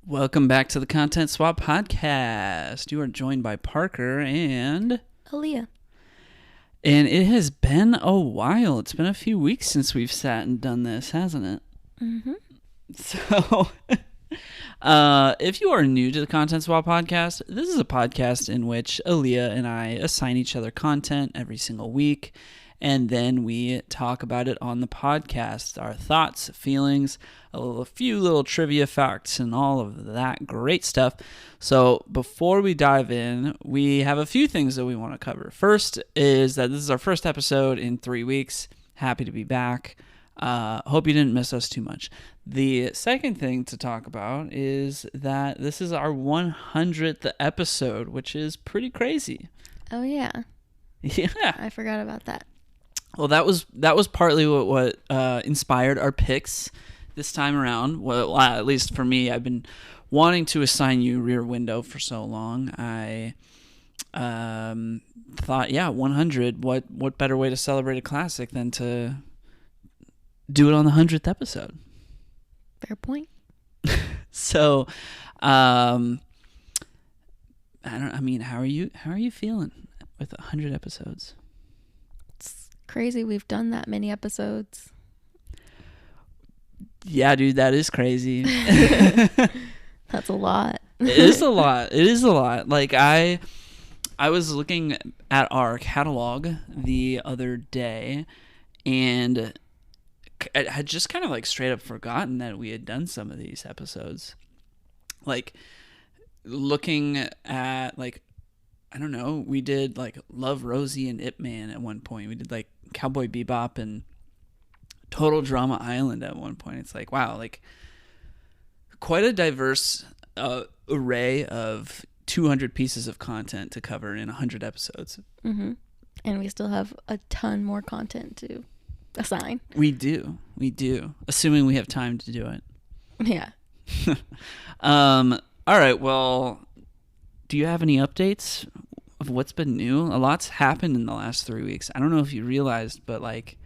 Welcome back to the Content Swap Podcast. You are joined by Parker and Aaliyah. And it has been a while. It's been a few weeks since we've sat and done this, hasn't it? Mm-hmm. So, if you are new to the Content Swap Podcast, this is a podcast in which Aaliyah and I assign each other content every single week, and then we talk about it on the podcast, our thoughts, feelings, a few little trivia facts, and all of that great stuff. So before we dive in, we have a few things that we want to cover. First is that this is our first episode in 3 weeks. Happy to be back. Hope you didn't miss us too much. The second thing to talk about is that this is our 100th episode, which is pretty crazy. Oh yeah. Yeah. I forgot about that. Well, that was partly what inspired our picks this time around. Well, at least for me, I've been wanting to assign you Rear Window for so long. I thought, 100. What better way to celebrate a classic than to do it on the 100th episode? Fair point. So, how are you feeling with 100 episodes? It's crazy we've done that many episodes. Yeah, dude, that is crazy. That's a lot. It is a lot. Like I was looking at our catalog the other day, and I had just kind of like straight up forgotten that we had done some of these episodes. Like looking at like, I don't know, we did like Love, Rosie and Ip Man at one point. We did like Cowboy Bebop and Total Drama Island at one point. It's like, wow, like quite a diverse array of 200 pieces of content to cover in 100 episodes. Mm-hmm. And we still have a ton more content to assign. We do. Assuming we have time to do it. Yeah. All right. Well, do you have any updates of what's been new? A lot's happened in the last 3 weeks. I don't know if you realized, but like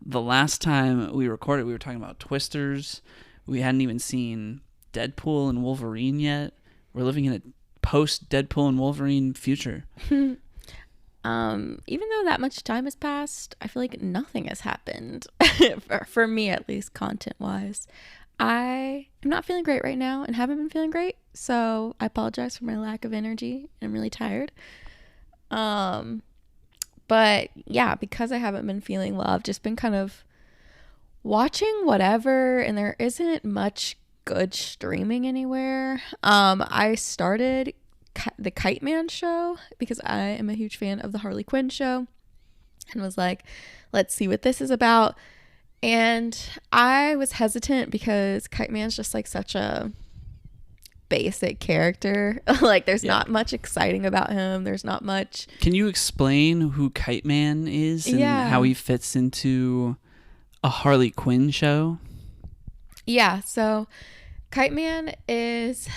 the last time we recorded, we were talking about Twisters. We hadn't even seen Deadpool and Wolverine yet. We're living in a post Deadpool and Wolverine future. Even though that much time has passed, I feel like nothing has happened for me, at least content wise. I am not feeling great right now and haven't been feeling great, so I apologize for my lack of energy. I'm really tired. But yeah, because I haven't been feeling well, I've just been kind of watching whatever, and there isn't much good streaming anywhere. I started the Kite Man show because I am a huge fan of the Harley Quinn show and was like, let's see what this is about. And I was hesitant because Kite Man's just like such a basic character. Like there's not much exciting about him. There's not much. Can you explain who Kite Man is and how he fits into a Harley Quinn show? Yeah, so Kite Man is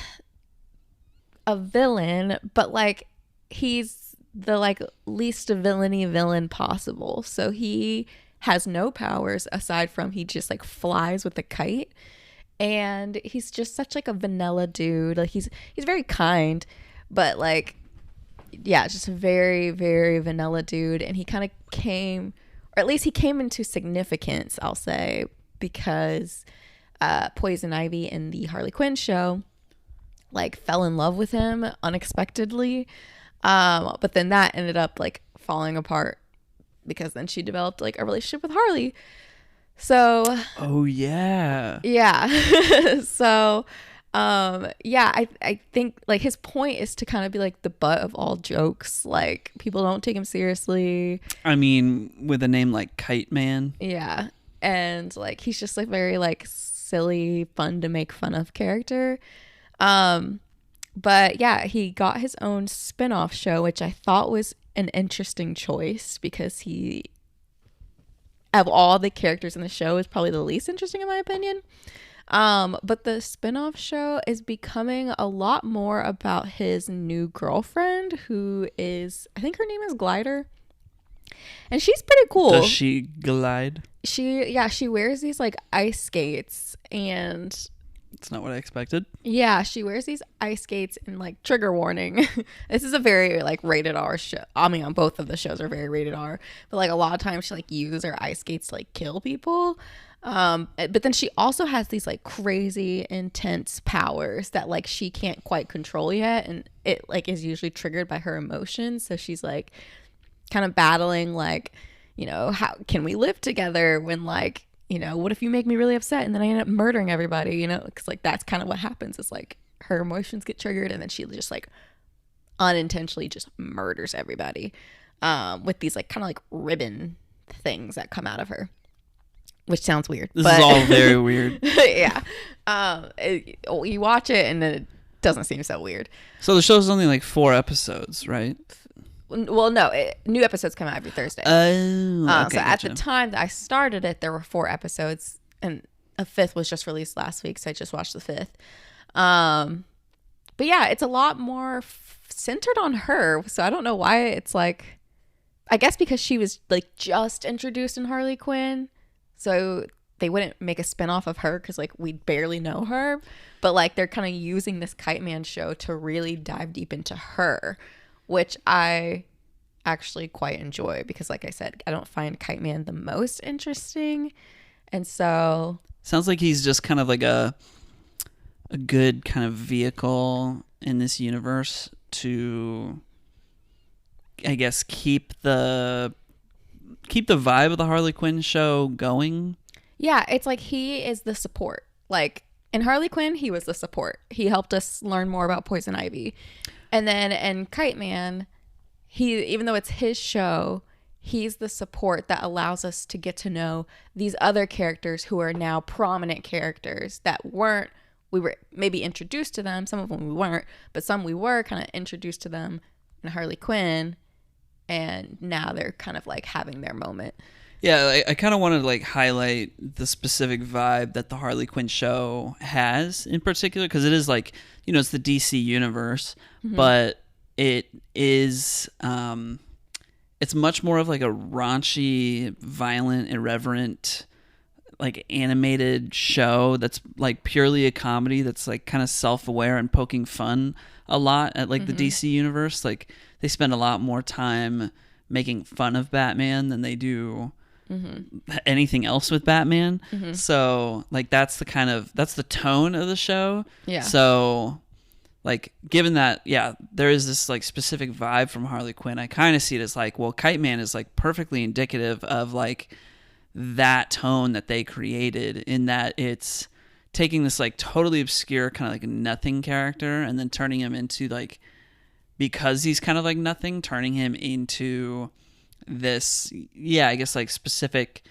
a villain, but like he's the like least villainy villain possible. So he has no powers aside from he just like flies with a kite, and he's just such like a vanilla dude. Like he's very kind, but like just a very, very vanilla dude. And he kind of came, or at least he came into significance, I'll say, because Poison Ivy in the Harley Quinn show like fell in love with him unexpectedly, but then that ended up like falling apart because then she developed like a relationship with Harley. So so I think like his point is to kind of be like the butt of all jokes. Like people don't take him seriously. I mean, with a name like Kite Man. Yeah. And like he's just like very like silly, fun to make fun of character. But yeah, he got his own spin-off show, which I thought was an interesting choice because he, of all the characters in the show, is probably the least interesting in my opinion. But the spin-off show is becoming a lot more about his new girlfriend, who is, I think her name is Glider. And she's pretty cool. Does she glide? She wears these like ice skates, and It's not what I expected. Yeah, she wears these ice skates and like trigger warning. This is a very like rated R show. I mean, on both of the shows are very rated R, but like a lot of times she like uses her ice skates to like kill people. But then she also has these like crazy intense powers that like she can't quite control yet, and it like is usually triggered by her emotions. So she's like kind of battling like, you know, how can we live together when like, you know, what if you make me really upset and then I end up murdering everybody, you know, because like that's kind of what happens is like her emotions get triggered and then she just like unintentionally just murders everybody with these like kind of like ribbon things that come out of her, which sounds weird. This is all very weird. Yeah. You watch it and then it doesn't seem so weird. So the show's only like 4 episodes, right? Well, no, new episodes come out every Thursday. Oh, okay, so at gotcha. the time that I started it, there were 4 episodes, and a 5th was just released last week, so I just watched the 5th. But yeah, it's a lot more centered on her, so I don't know why it's like, I guess because she was like just introduced in Harley Quinn, so they wouldn't make a spinoff of her because like we barely know her, but like they're kind of using this Kite Man show to really dive deep into her, which I actually quite enjoy because like I said, I don't find Kite Man the most interesting. And so sounds like he's just kind of like a good kind of vehicle in this universe to, I guess, keep the vibe of the Harley Quinn show going. Yeah, it's like he is the support. Like in Harley Quinn, he was the support. He helped us learn more about Poison Ivy. And then in Kite Man, even though it's his show, he's the support that allows us to get to know these other characters who are now prominent characters that we were maybe introduced to them. Some of them we weren't, but some we were kind of introduced to them in Harley Quinn. And now they're kind of like having their moment. Yeah, I kind of wanted to like highlight the specific vibe that the Harley Quinn show has in particular, because it is like, you know, it's the DC universe, but it is, it's much more of like a raunchy, violent, irreverent, like animated show that's like purely a comedy that's like kind of self-aware and poking fun a lot at like the DC universe. Like they spend a lot more time making fun of Batman than they do anything else with Batman. So like that's the tone of the show. Yeah. So like given that, yeah, there is this like specific vibe from Harley Quinn, I kind of see it as like, well, Kite Man is like perfectly indicative of like that tone that they created, in that it's taking this like totally obscure kind of like nothing character and then turning him into like, because he's kind of like nothing, turning him into this, yeah, I guess like specific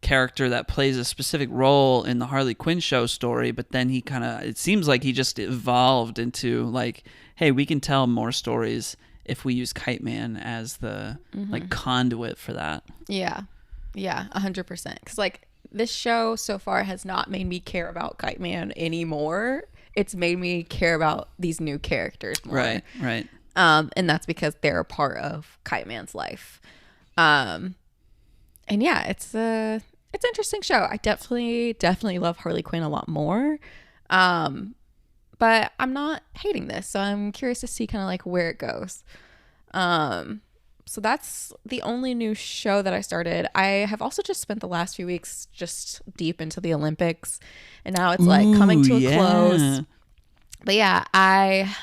character that plays a specific role in the Harley Quinn show story, but then he kind of, it seems like he just evolved into like, hey, we can tell more stories if we use Kite Man as the like conduit for that. Yeah. Yeah, 100%. Because like this show so far has not made me care about Kite Man anymore. It's made me care about these new characters more. Right. And that's because they're a part of Kite Man's life. And yeah, it's an interesting show. I definitely love Harley Quinn a lot more. But I'm not hating this, so I'm curious to see kind of like where it goes. So that's the only new show that I started. I have also just spent the last few weeks just deep into the Olympics, and now it's like coming to a close. But yeah, I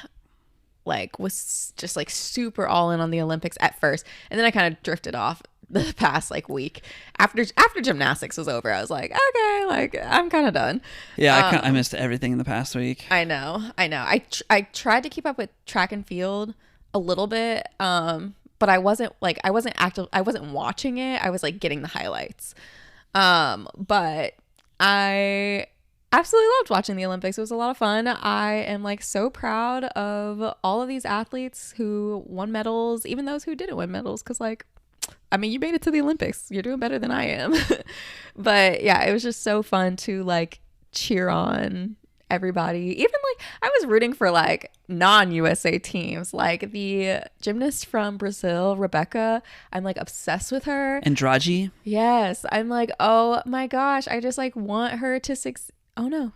like was just like super all in on the Olympics at first, and then I kind of drifted off the past like week after gymnastics was over. I was like, okay, like I'm kind of done. Yeah, I missed everything in the past week. I know. I tried to keep up with track and field a little bit, but I wasn't watching it. I was like getting the highlights. But I absolutely loved watching the Olympics. It was a lot of fun. I am like so proud of all of these athletes who won medals, even those who didn't win medals, because like, I mean, you made it to the Olympics. You're doing better than I am. But yeah, it was just so fun to like cheer on everybody. Even like I was rooting for like non-USA teams, like the gymnast from Brazil, Rebecca. I'm like obsessed with her. Andrade? Yes. I'm like, oh my gosh, I just like want her to succeed. Oh no.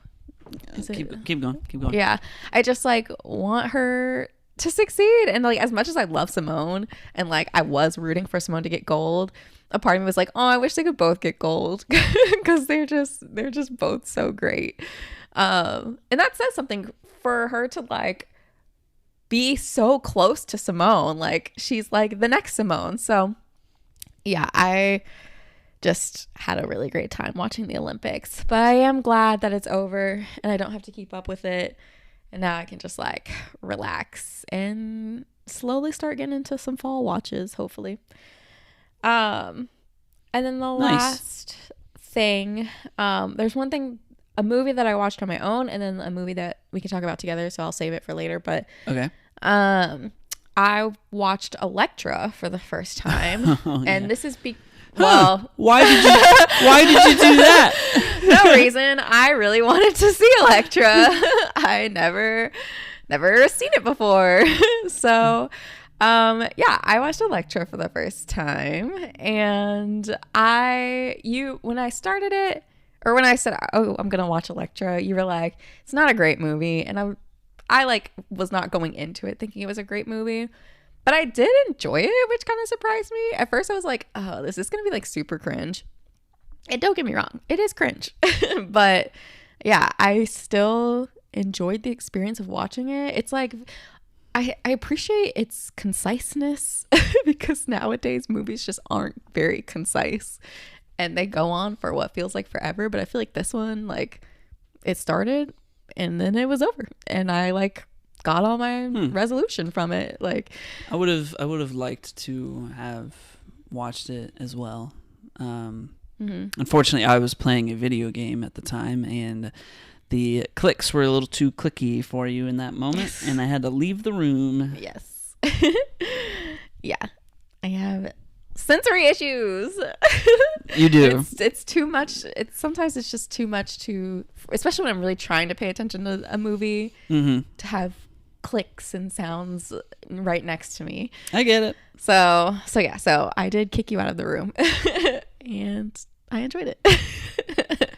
Keep going. Yeah. I just like want her to succeed. And like, as much as I love Simone and like I was rooting for Simone to get gold, a part of me was like, oh, I wish they could both get gold because they're just both so great. And that says something for her to like be so close to Simone. Like she's like the next Simone. So yeah, I just had a really great time watching the Olympics, but I am glad that it's over and I don't have to keep up with it. And now I can just like relax and slowly start getting into some fall watches, hopefully. And then the last thing, there's one thing, a movie that I watched on my own, and then a movie that we can talk about together. So I'll save it for later. But okay. I watched Elektra for the first time, and this is well, why did you do that? No reason. I really wanted to see Elektra. I never seen it before. So, yeah, I watched Elektra for the first time, and when I started it, or when I said, "Oh, I'm gonna watch Elektra," you were like, "It's not a great movie," and I like was not going into it thinking it was a great movie. But I did enjoy it, which kind of surprised me. At first, I was like, oh, this is going to be like super cringe. And don't get me wrong, it is cringe. But yeah, I still enjoyed the experience of watching it. It's like, I appreciate its conciseness because nowadays movies just aren't very concise. And they go on for what feels like forever. But I feel like this one, like, it started and then it was over. And I like got all my resolution from it. Like I would have liked to have watched it as well. Unfortunately, I was playing a video game at the time, and the clicks were a little too clicky for you in that moment, and I had to leave the room. Yes. Yeah, I have sensory issues. You do. It's too much. Sometimes it's just too much to, especially when I'm really trying to pay attention to a movie, to have clicks and sounds right next to me. I get it. So I did kick you out of the room and I enjoyed it.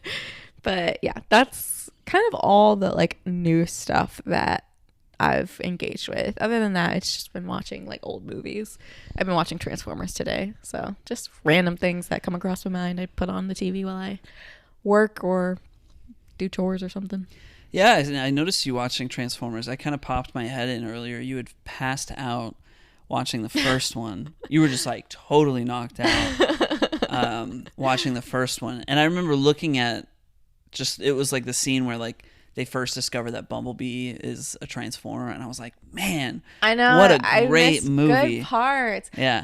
But yeah, that's kind of all the like new stuff that I've engaged with. Other than that, it's just been watching like old movies. I've been watching Transformers today. So just random things that come across my mind. I put on the TV while I work or do chores or something. Yeah, I noticed you watching Transformers. I kind of popped my head in earlier. You had passed out watching the first one. You were just like totally knocked out watching the first one. And I remember looking at it was like the scene where like they first discover that Bumblebee is a Transformer, and I was like, man, I know, what a great movie. Good parts. Yeah.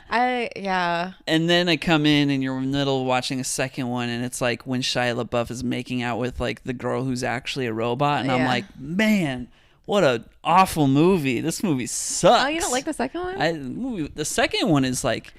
And then I come in and you're in the middle of watching a second one, and it's like when Shia LaBeouf is making out with like the girl who's actually a robot, and I'm like, man, what a awful movie. This movie sucks. Oh, you don't like the second one? The second one is like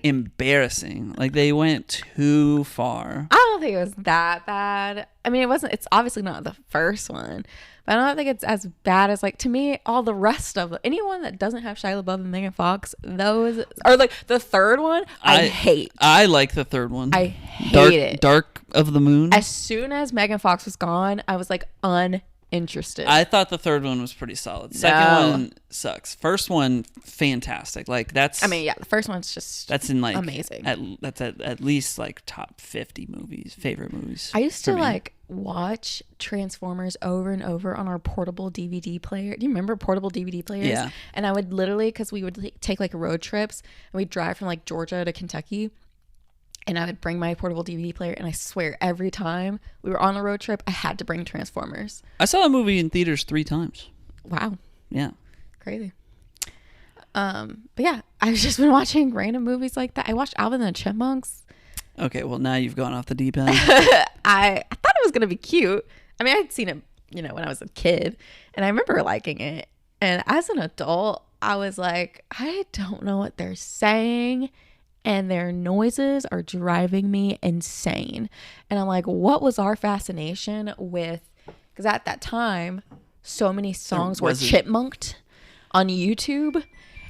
embarrassing. Like they went too far. I don't think it was that bad. I mean, it's obviously not the first one, but I don't think it's as bad as like, to me, all the rest of anyone that doesn't have Shia LaBeouf and Megan Fox, those are like the third one. I hate. I like the third one. I hate it. Dark of the Moon. As soon as Megan Fox was gone, I was like uninterested. I thought the third one was pretty solid. Second one sucks. First one, fantastic. Like that's. I mean, yeah, the first one's just. That's in like amazing. That's at least like top 50 favorite movies. I used to like watch Transformers over and over on our portable DVD player. Do you remember portable DVD players? Yeah. And I would literally, because we would take like road trips, and we'd drive from like Georgia to Kentucky. And I would bring my portable DVD player, and I swear every time we were on a road trip, I had to bring Transformers. I saw that movie in theaters 3 times. Wow. Yeah. Crazy. But yeah, I've just been watching random movies like that. I watched Alvin and the Chipmunks. Okay, well now you've gone off the deep end. I thought it was gonna be cute. I mean, I had seen it, when I was a kid, and I remember liking it. And as an adult, I was like, I don't know what they're saying, and their noises are driving me insane. And I'm like, what was our fascination with? Because at that time, so many songs were chipmunked on YouTube.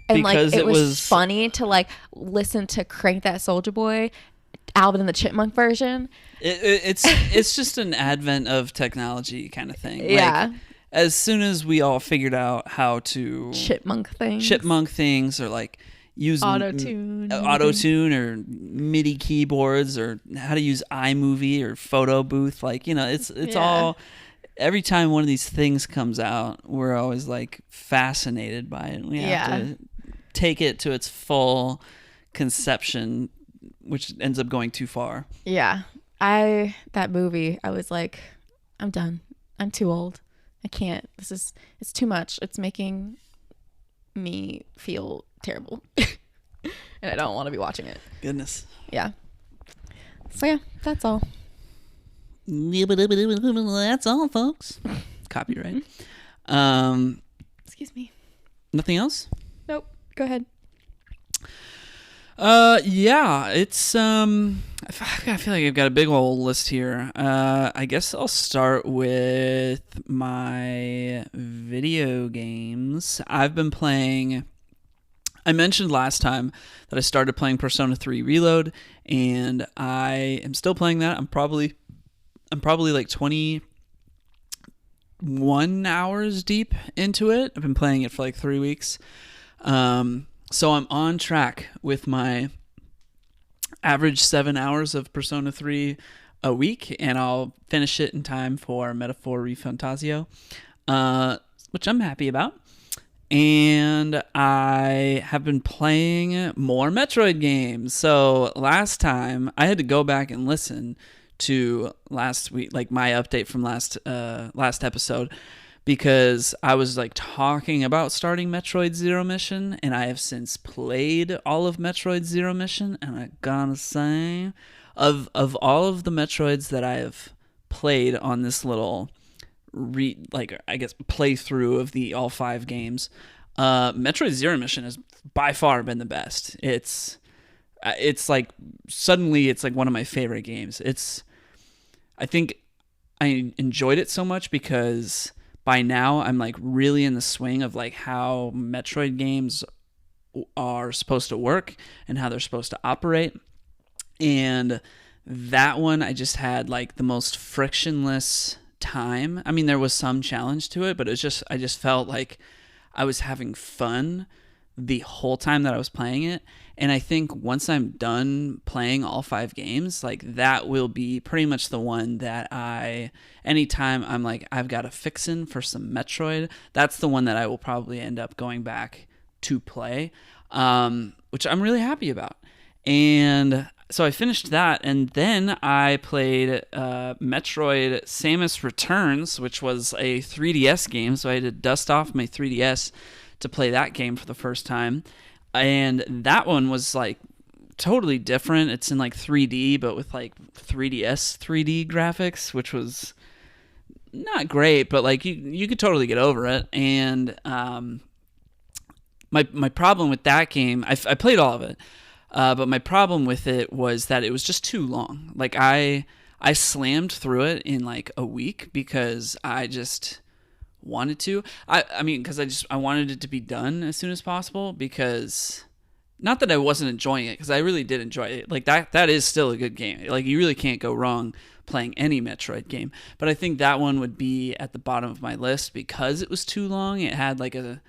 And because like it was funny to like listen to Crank That Soulja Boy Alvin and the Chipmunk version. It's just an advent of technology kind of thing. Yeah. Like, as soon as we all figured out how to Chipmunk things or like use auto-tune or MIDI keyboards or how to use iMovie or photo booth, like, you know, it's all, every time one of these things comes out, we're always like fascinated by it. We have to take it to its full conception, which ends up going too far. Yeah. That movie, I was like, I'm done. I'm too old. I can't. It's too much. It's making me feel terrible. And I don't want to be watching it. Goodness. Yeah. So yeah, that's all. That's all, folks. Copyright. Excuse me. Nothing else? Nope. Go ahead. Yeah, it's I feel like I've got a big old list here. I guess I'll start with my video games. I've been playing. I mentioned last time that I started playing Persona 3 Reload, and I am still playing that. I'm probably like 21 hours deep into it. I've been playing it for like 3 weeks. So I'm on track with my average 7 hours of Persona 3 a week, and I'll finish it in time for Metaphor Refantasio, which I'm happy about. And I have been playing more Metroid games. So last time, I had to go back and listen to last week, like my update from last episode, because I was like talking about starting Metroid Zero Mission, and I have since played all of Metroid Zero Mission, and I gotta say, of all of the Metroids that I have played on this little playthrough of the all 5 games, Metroid Zero Mission has by far been the best. It's like suddenly it's like one of my favorite games. I think I enjoyed it so much because by now I'm like really in the swing of like how Metroid games are supposed to work and how they're supposed to operate. And that one, I just had like the most frictionless time. I mean, there was some challenge to it, but I just felt like I was having fun the whole time that I was playing it. And I think once I'm done playing all 5 games, like that will be pretty much the one that anytime I'm like, I've got a fixin' for some Metroid, that's the one that I will probably end up going back to play, which I'm really happy about. And so I finished that, and then I played Metroid Samus Returns, which was a 3DS game, so I had to dust off my 3DS to play that game for the first time. And that one was like totally different. It's in like 3D, but with like 3DS 3D graphics, which was not great, but like you could totally get over it. And my problem with that game, I played all of it, but my problem with it was that it was just too long. Like I slammed through it in like a week because I just wanted to. I mean, because I wanted it to be done as soon as possible, because not that I wasn't enjoying it, because I really did enjoy it. Like that is still a good game. Like you really can't go wrong playing any Metroid game. But I think that one would be at the bottom of my list because it was too long. It had like a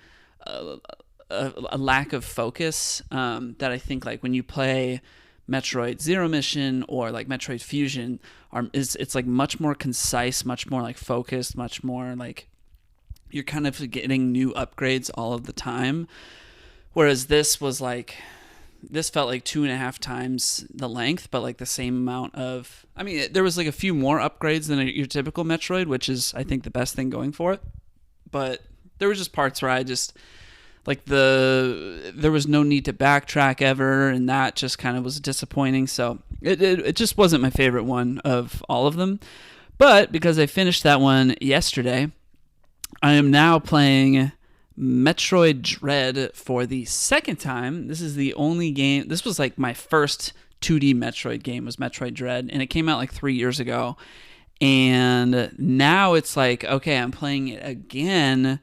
lack of focus that I think like when you play Metroid Zero Mission or like Metroid Fusion, it's like much more concise, much more like focused, much more like you're kind of getting new upgrades all of the time. Whereas this felt like 2.5 times the length, but like the same amount of, I mean, there was like a few more upgrades than your typical Metroid, which is, I think, the best thing going for it. But there were just parts where I just, like there was no need to backtrack ever, and that just kind of was disappointing. So it just wasn't my favorite one of all of them. But because I finished that one yesterday, I am now playing Metroid Dread for the second time. This is the only game. This was like my first 2D Metroid game, was Metroid Dread, and it came out like 3 years ago. And now it's like, okay, I'm playing it again,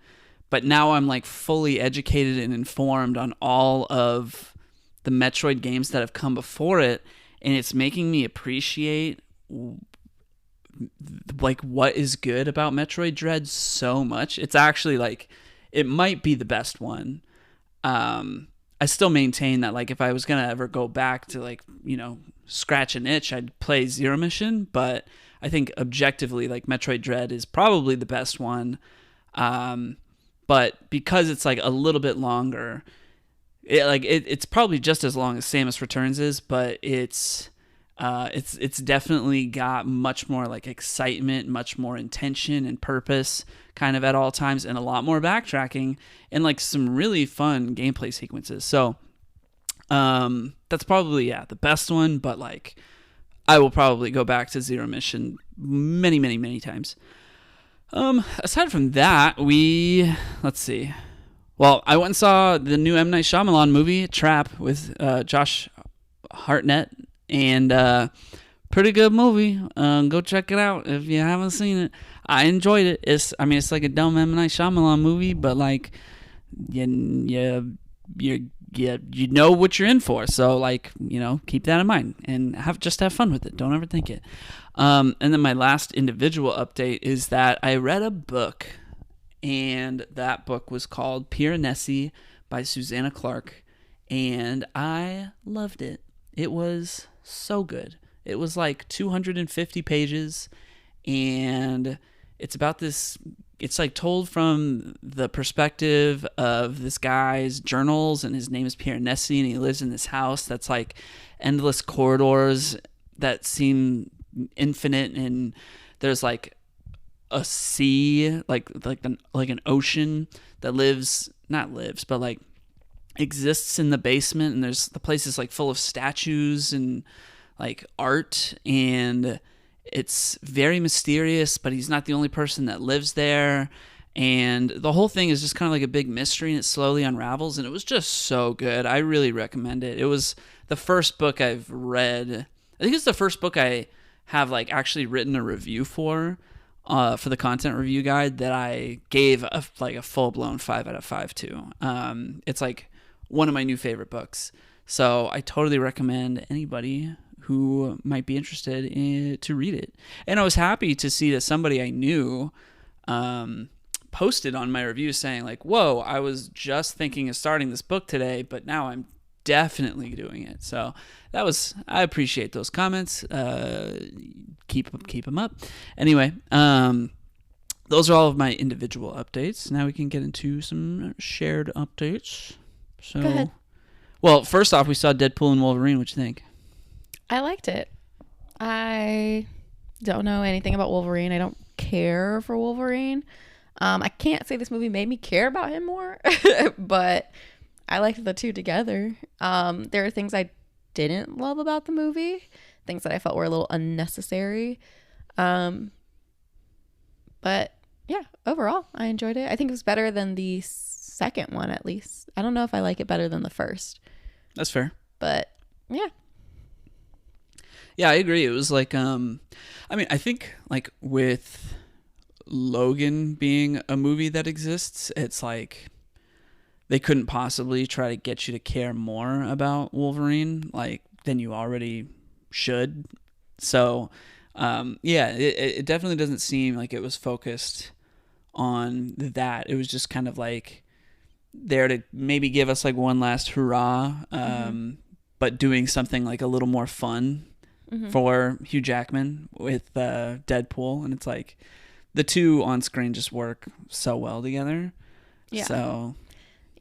but now I'm like fully educated and informed on all of the Metroid games that have come before it. and it's making me appreciate like what is good about Metroid Dread so much. It's actually like it might be the best one. I still maintain that like if I was gonna ever go back to like, you know, scratch an itch, I'd play Zero Mission, but I think objectively like Metroid Dread is probably the best one. But because it's like a little bit longer, it's probably just as long as Samus Returns is, but it's definitely got much more like excitement, much more intention and purpose kind of at all times, and a lot more backtracking and like some really fun gameplay sequences. So that's probably the best one, but like I will probably go back to Zero Mission many times. Aside from that, let's see. Well, I went and saw the new M. Night Shyamalan movie, Trap, with Josh Hartnett, and pretty good movie. Go check it out if you haven't seen it. I enjoyed it. It's like a dumb M. Night Shyamalan movie, but like you know what you're in for. So like, you know, keep that in mind and have fun with it. Don't overthink it. And then my last individual update is that I read a book, and that book was called Piranesi by Susanna Clarke, and I loved it. It was so good. It was like 250 pages, and it's about this. It's like told from the perspective of this guy's journals, and his name is Piranesi, and he lives in this house that's like endless corridors that seem infinite, and there's like a sea, like an ocean that exists in the basement, and the place is like full of statues and like art, and it's very mysterious, but he's not the only person that lives there, and the whole thing is just kind of like a big mystery, and it slowly unravels, and it was just so good. I really recommend it. It was the first book I've read. I think it's the first book I have like actually written a review for the content review guide that I gave a full-blown 5 out of 5 to. It's like one of my new favorite books. So I totally recommend anybody who might be interested to read it. And I was happy to see that somebody I knew posted on my review saying like, whoa, I was just thinking of starting this book today, but now I'm definitely doing it. So I appreciate those comments. Keep them up. Anyway, those are all of my individual updates. Now we can get into some shared updates. So, go ahead. Well, first off, we saw Deadpool and Wolverine. What you think? I liked it. I don't know anything about Wolverine. I don't care for Wolverine. I can't say this movie made me care about him more, but I liked the two together. There are things I didn't love about the movie, things that I felt were a little unnecessary. But yeah, overall, I enjoyed it. I think it was better than the second one, at least. I don't know if I like it better than the first. That's fair. But yeah. Yeah, I agree. It was like, I think like with Logan being a movie that exists, it's like they couldn't possibly try to get you to care more about Wolverine like than you already should. So, it definitely doesn't seem like it was focused on that. It was just kind of like there to maybe give us like one last hurrah, but doing something like a little more fun for Hugh Jackman with Deadpool, and it's like the two on screen just work so well together. Yeah. So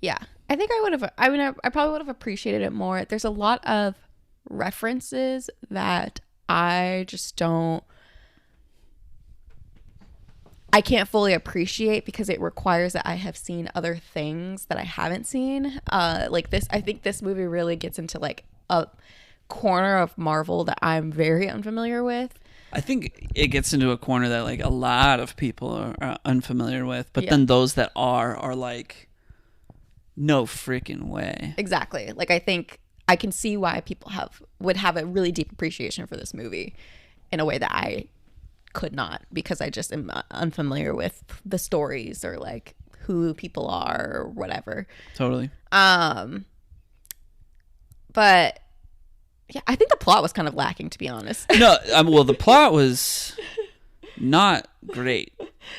yeah, I think I probably would have appreciated it more. There's a lot of references that I can't fully appreciate because it requires that I have seen other things that I haven't seen. Like this, I think this movie really gets into like a corner of Marvel that I'm very unfamiliar with. I think it gets into a corner that like a lot of people are unfamiliar with, but then those that are like, no freaking way. Exactly. Like I think I can see why people would have a really deep appreciation for this movie in a way that I could not, because I just am unfamiliar with the stories or like who people are or whatever. Totally. But Yeah, I think the plot was kind of lacking, to be honest. No, well, the plot was not great.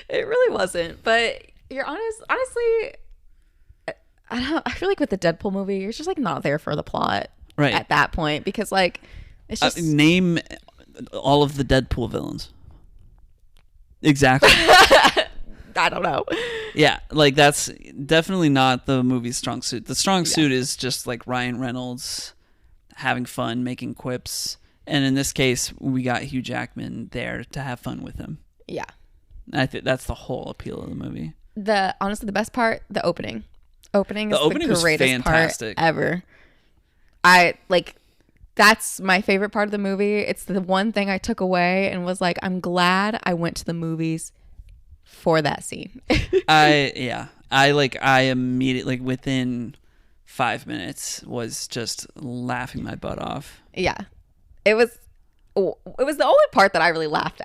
It really wasn't. But you're honestly, I feel like with the Deadpool movie, you're just like not there for the plot Right. at that point, because like it's just name all of the Deadpool villains. Exactly. I don't know. Yeah, like that's definitely not the movie's strong suit. The strong suit is just like Ryan Reynolds having fun, making quips. And in this case, we got Hugh Jackman there to have fun with him. Yeah. I think that's the whole appeal of the movie. Honestly, the best part, the opening. Opening is the was greatest fantastic. part ever. That's my favorite part of the movie. It's the one thing I took away and was like, I'm glad I went to the movies for that scene. I immediately, within 5 minutes, was just laughing my butt off. Yeah. It was the only part that I really laughed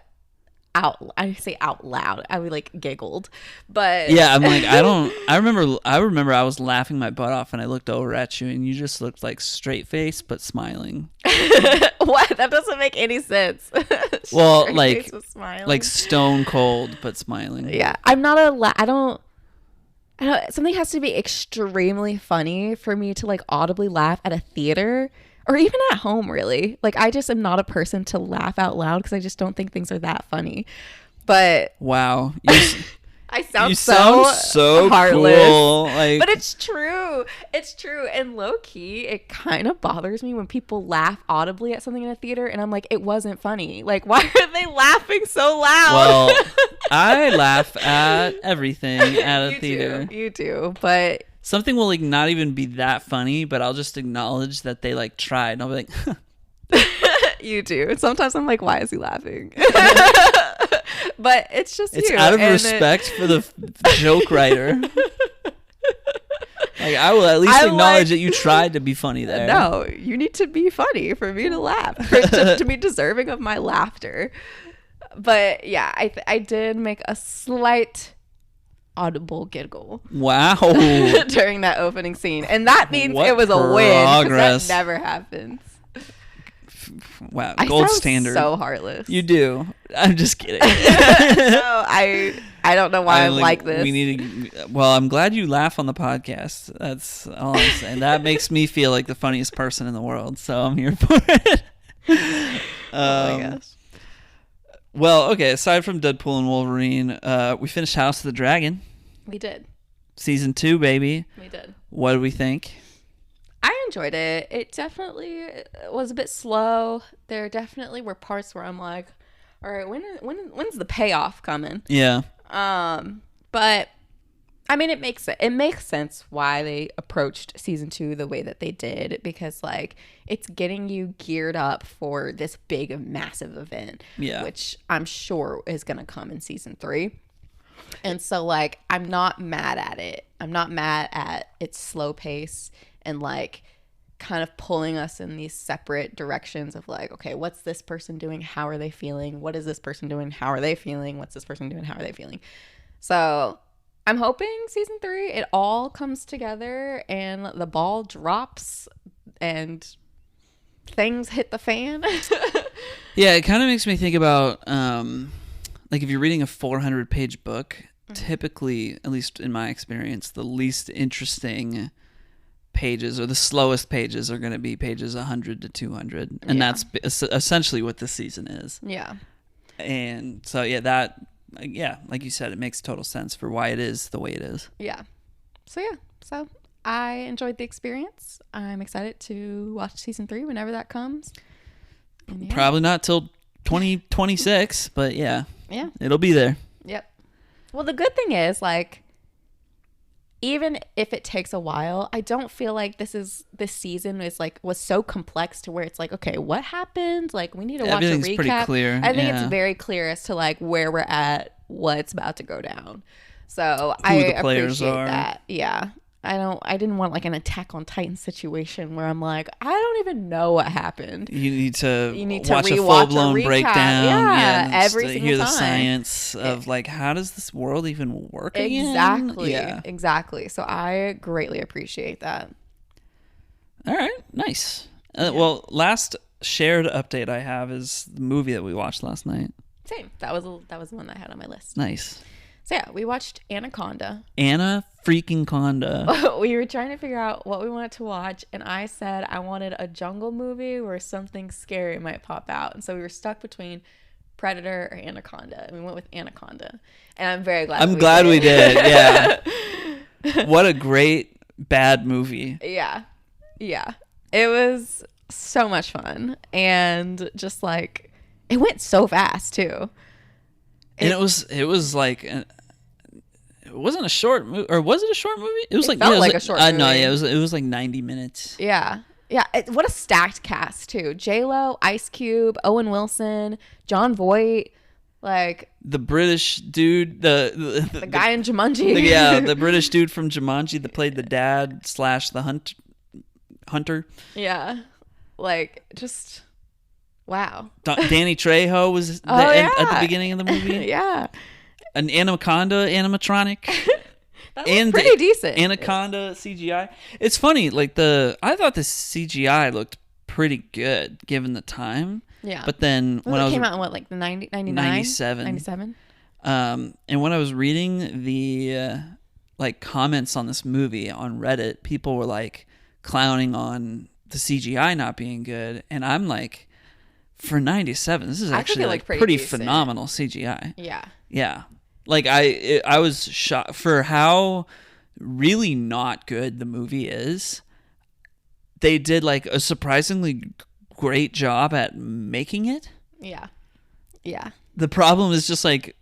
out. I say out loud. I like giggled, but yeah, I'm like, I remember I was laughing my butt off and I looked over at you and you just looked like straight face but smiling. What? That doesn't make any sense. Well, like stone cold but smiling. Yeah, I'm not I don't something has to be extremely funny for me to like audibly laugh at a theater. Or even at home, really. Like, I just am not a person to laugh out loud because I just don't think things are that funny. But wow, I sound so heartless. Cool. Like, but it's true. It's true. And low key, it kind of bothers me when people laugh audibly at something in a theater, and I'm like, it wasn't funny. Like, why are they laughing so loud? Well, I laugh at everything at a theater. You do, but. Something will like not even be that funny, but I'll just acknowledge that they like tried. And I'll be like, you do. And sometimes I'm like, why is he laughing? But it's just it's out of respect for the joke writer. Like, I will at least acknowledge that you tried to be funny there. No, you need to be funny for me to laugh, to be deserving of my laughter. But yeah, I did make a slight audible giggle. Wow. During that opening scene. And that means it was a win, because that never happens. Wow, gold standard. So heartless. You do. I'm just kidding. No, I don't know why I'm like this. I'm glad you laugh on the podcast. That's all I'm saying. That makes me feel like the funniest person in the world, so I'm here for it. Oh my gosh. Well, okay, aside from Deadpool and Wolverine, we finished House of the Dragon. We did. Season 2, baby. We did. What did we think? I enjoyed it. It definitely was a bit slow. There definitely were parts where I'm like, all right, when's the payoff coming? Yeah. But I mean, it makes sense why they approached season 2 the way that they did, because like it's getting you geared up for this big, massive event, which I'm sure is going to come in season 3. And so like, I'm not mad at it. I'm not mad at its slow pace and like kind of pulling us in these separate directions of like, okay, what's this person doing? How are they feeling? What is this person doing? How are they feeling? What's this person doing? How are they feeling? So I'm hoping season 3, it all comes together and the ball drops and things hit the fan. Yeah, it kind of makes me think about, like if you're reading a 400-page book, typically, at least in my experience, the least interesting pages or the slowest pages are going to be pages 100 to 200. And that's essentially what this season is. Yeah. And so, like you said, it makes total sense for why it is the way it is. Yeah. So I enjoyed the experience. I'm excited to watch season 3 whenever that comes. Probably not till 2026, but yeah, it'll be there. Yep. Well, the good thing is, like, even if it takes a while, I don't feel like this season was so complex to where it's like, okay, what happened? Like, we need to watch a recap. Pretty clear. I think it's very clear as to like where we're at, what's about to go down. So I appreciate that. Yeah. I didn't want like an Attack on Titan situation where I'm like, I don't even know what happened. You need to watch a full-blown breakdown. Yeah, every single hear time. The science of like, how does this world even work exactly again? Exactly. So I greatly appreciate that. All right, nice. Well, last shared update I have is the movie that we watched last night. Same. That was the one I had on my list. Nice. So yeah, we watched Anaconda. Anna freaking Conda. We were trying to figure out what we wanted to watch, and I said I wanted a jungle movie where something scary might pop out, and so we were stuck between Predator or Anaconda, and we went with Anaconda. And I'm very glad. I'm glad we did. Yeah. What a great bad movie. Yeah. It was so much fun, and just like it went so fast too. And it was like, it wasn't a short movie, or was it a short movie? It was like, felt yeah, like a short movie. No, yeah, it was like 90 minutes. Yeah. What a stacked cast too. J-Lo, Ice Cube, Owen Wilson, John Voight, like the British dude, the guy in Jumanji. The British dude from Jumanji that played the dad / the hunter. Yeah, like just wow. Danny Trejo was at the beginning of the movie. Yeah, an Anaconda animatronic. That was pretty decent. Anaconda CGI. It's funny, like I thought the CGI looked pretty good given the time. Yeah. But then when it came out in what, like the 99? 97. And when I was reading the like comments on this movie on Reddit, people were like clowning on the CGI not being good, and I'm like, for 97, this is actually like pretty phenomenal CGI. Yeah. Yeah. Like I was shocked for how really not good the movie is. They did like a surprisingly great job at making it. Yeah. The problem is just like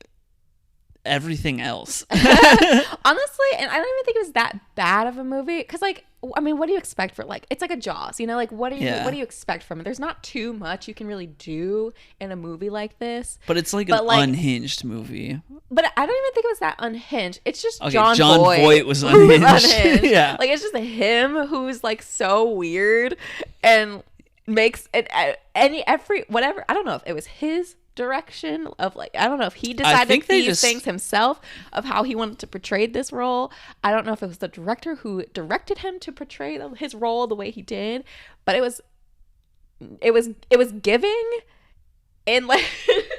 everything else. Honestly, and I don't even think it was that bad of a movie, because like, I mean, what do you expect for, like, it's like a Jaws, you know, like what do you expect from it? There's not too much you can really do in a movie like this, but it's like an unhinged movie. But I don't even think it was that unhinged. It's just John Voight was unhinged. Yeah, like it's just him who's like so weird and makes it every whatever. I don't know if it was his direction of, like, I don't know if he decided these things himself of how he wanted to portray this role. I don't know if it was the director who directed him to portray his role the way he did, but it was giving, and like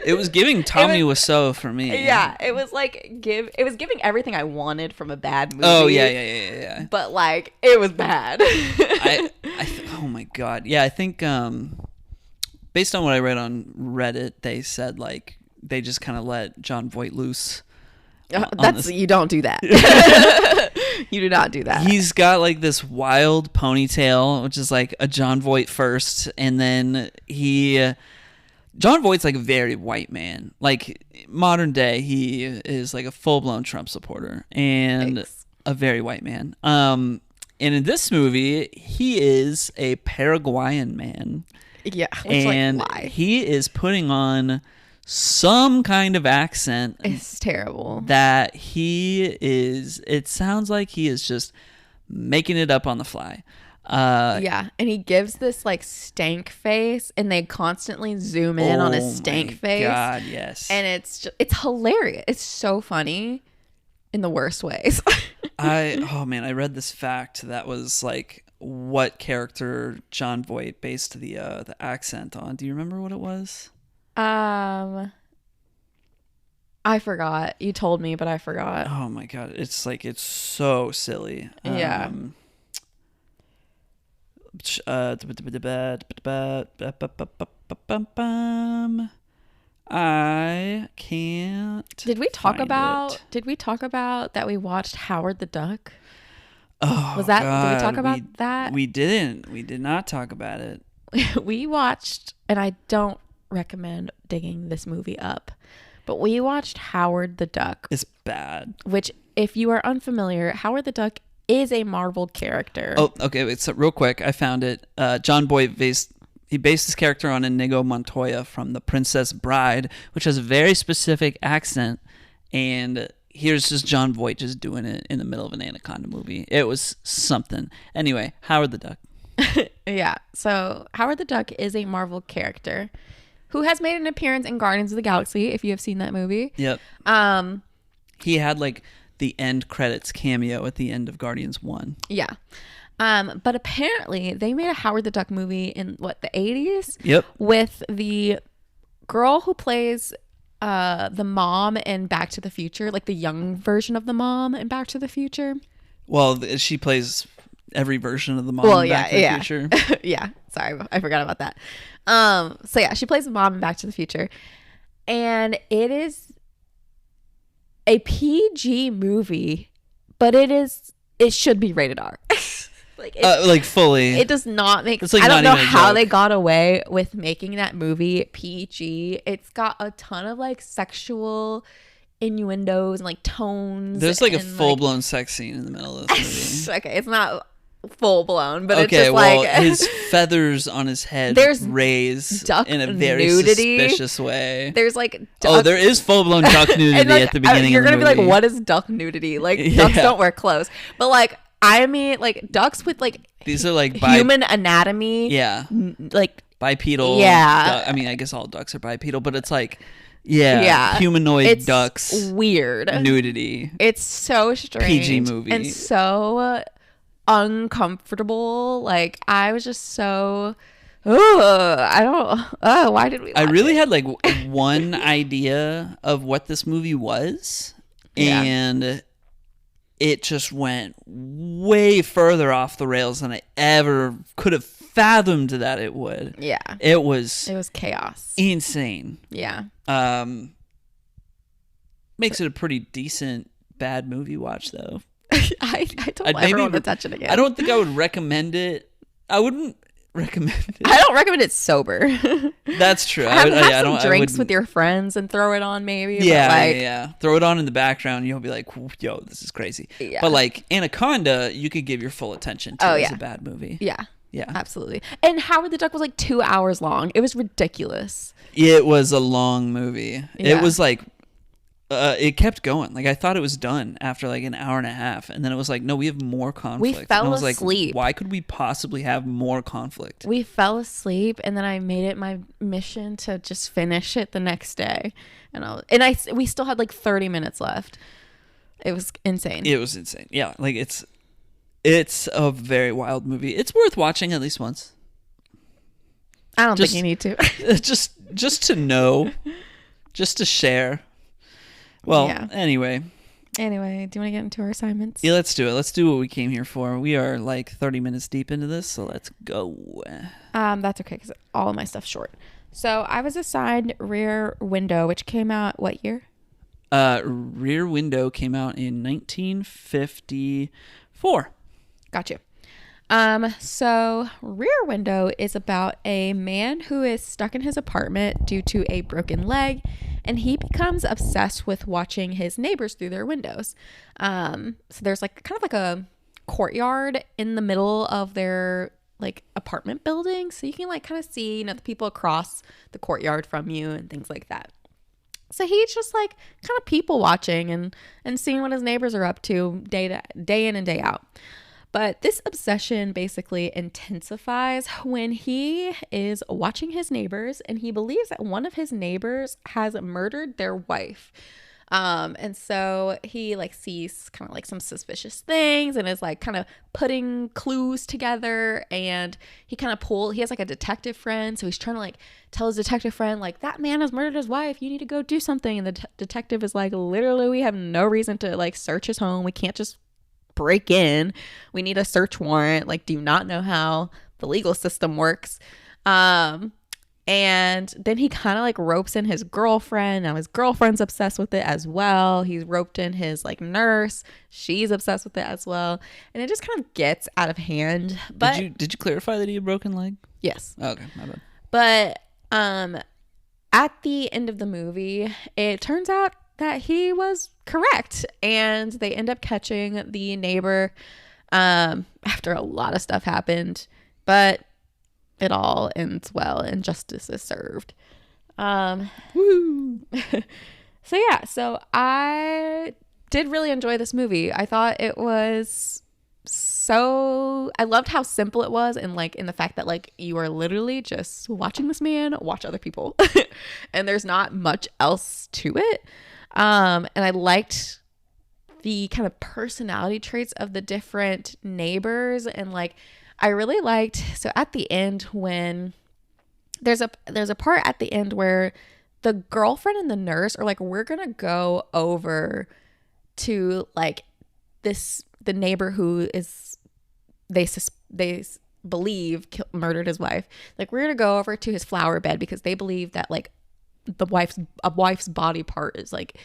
it was giving Tommy Wiseau for me. Yeah, it was giving everything I wanted from a bad movie. Oh yeah. But like it was bad. Oh my god. Yeah, I think based on what I read on Reddit, they said like they just kind of let John Voight loose. You don't do that. You do not do that. He's got like this wild ponytail, which is like a John Voight first, and then John Voight's like a very white man. Like modern day, he is like a full-blown Trump supporter and a very white man. And in this movie, he is a Paraguayan man. Yeah, and like, why? He is putting on some kind of accent. It's terrible. That it sounds like he is just making it up on the fly. Yeah, and he gives this like stank face, and they constantly zoom in on his stank face. God, yes. And it's hilarious. It's so funny in the worst ways. I read this fact that was like what character John Voight based the accent on. Do you remember what it was? I forgot. You told me, but I forgot. Oh my god, it's like it's so silly. Yeah. I can't. Did we talk about that we watched Howard the Duck? Oh, did we talk about that? We didn't. We did not talk about it. We watched, and I don't recommend digging this movie up, but we watched Howard the Duck. It's bad. Which, if you are unfamiliar, Howard the Duck is a Marvel character. Oh, okay. Wait, so real quick, I found it. John Voight based his character on Inigo Montoya from The Princess Bride, which has a very specific accent, and here's just John Voight just doing it in the middle of an Anaconda movie. It was something. Anyway, Howard the Duck. Yeah. So Howard the Duck is a Marvel character who has made an appearance in Guardians of the Galaxy, if you have seen that movie. Yep. He had like the end credits cameo at the end of Guardians 1. Yeah. But apparently they made a Howard the Duck movie in the 80s? Yep. With the girl who plays the mom in Back to the Future, like the young version of the mom in Back to the Future. Well, she plays every version of the mom in Back to the Future. Yeah. Sorry, I forgot about that. So yeah, she plays the mom in Back to the Future. And it is a PG movie, but it should be rated R. Like fully. It does not make sense. Like I don't know how joke. they got away with making that movie PG. It's got a ton of like sexual innuendos and like tones. There's like a full-blown sex scene in the middle of this movie. Okay, it's not full blown, but okay, it's just well, like his feathers on his head there's raised duck in a very nudity. suspicious way. There's like there is full-blown duck nudity like, at the beginning you're of the gonna movie. be like, what is duck nudity? Like ducks don't wear clothes, but like I mean like ducks with like these are like human anatomy, like bipedal. I mean, I guess all ducks are bipedal, but it's like humanoid ducks. Weird nudity. It's so strange. PG movie and so uncomfortable. Like I was just so why did we watch I really it? had like one idea of what this movie was, and it just went way further off the rails than I ever could have fathomed that it would. Yeah, it was chaos, insane. Yeah. Makes it a pretty decent bad movie watch though. I don't ever want to touch it again. I don't think I would recommend it. I wouldn't recommend it. I don't recommend it sober. That's true. Have some drinks with your friends and throw it on maybe. Yeah. Throw it on in the background. You'll be like, yo, this is crazy. Yeah. But like Anaconda, you could give your full attention to as a bad movie. Yeah. Yeah. Absolutely. And Howard the Duck was like 2 hours long. It was ridiculous. It was a long movie. Yeah. It was like it kept going. Like I thought it was done after like an hour and a half, and then it was like, no, we have more conflict. We fell and I was asleep. Like, why could we possibly have more conflict? We fell asleep, and then I made it my mission to just finish it the next day, we still had like 30 minutes left. It was insane. It was insane. Yeah, like it's a very wild movie. It's worth watching at least once. I don't think you need to. just to know, just to share. Well, anyway. Anyway, do you want to get into our assignments? Yeah, let's do it. Let's do what we came here for. We are like 30 minutes deep into this, so let's go. That's okay, because all of my stuff's short. So I was assigned Rear Window, which came out what year? Rear Window came out in 1954. Gotcha. So Rear Window is about a man who is stuck in his apartment due to a broken leg, and he becomes obsessed with watching his neighbors through their windows. So there's like kind of like a courtyard in the middle of their like apartment building, so you can like kind of see, the people across the courtyard from you and things like that. So he's just like kind of people watching and seeing what his neighbors are up to day in and day out. But this obsession basically intensifies when he is watching his neighbors, and he believes that one of his neighbors has murdered their wife. And so he like sees kind of like some suspicious things and is like kind of putting clues together, and he has like a detective friend. So he's trying to like tell his detective friend, like, that man has murdered his wife. You need to go do something. And the detective is like, literally, we have no reason to like search his home. We can't just break in. We need a search warrant. Like, do you not know how the legal system works? And then he kind of like ropes in his girlfriend. Now his girlfriend's obsessed with it as well. He's roped in his like nurse. She's obsessed with it as well. And it just kind of gets out of hand. But did you clarify that he had a broken leg? Yes. Oh, okay, my bad. But at the end of the movie, it turns out that he was correct, and they end up catching the neighbor after a lot of stuff happened, but it all ends well and justice is served. Woo. So I did really enjoy this movie. I thought it was I loved how simple it was, and like in the fact that like you are literally just watching this man watch other people and there's not much else to it. And I liked the kind of personality traits of the different neighbors. And like, I really liked, so at the end when there's a part at the end where the girlfriend and the nurse are like, we're gonna go over to like the neighbor who is they believe murdered his wife. Like, we're gonna go over to his flower bed because they believe that like a wife's body part is like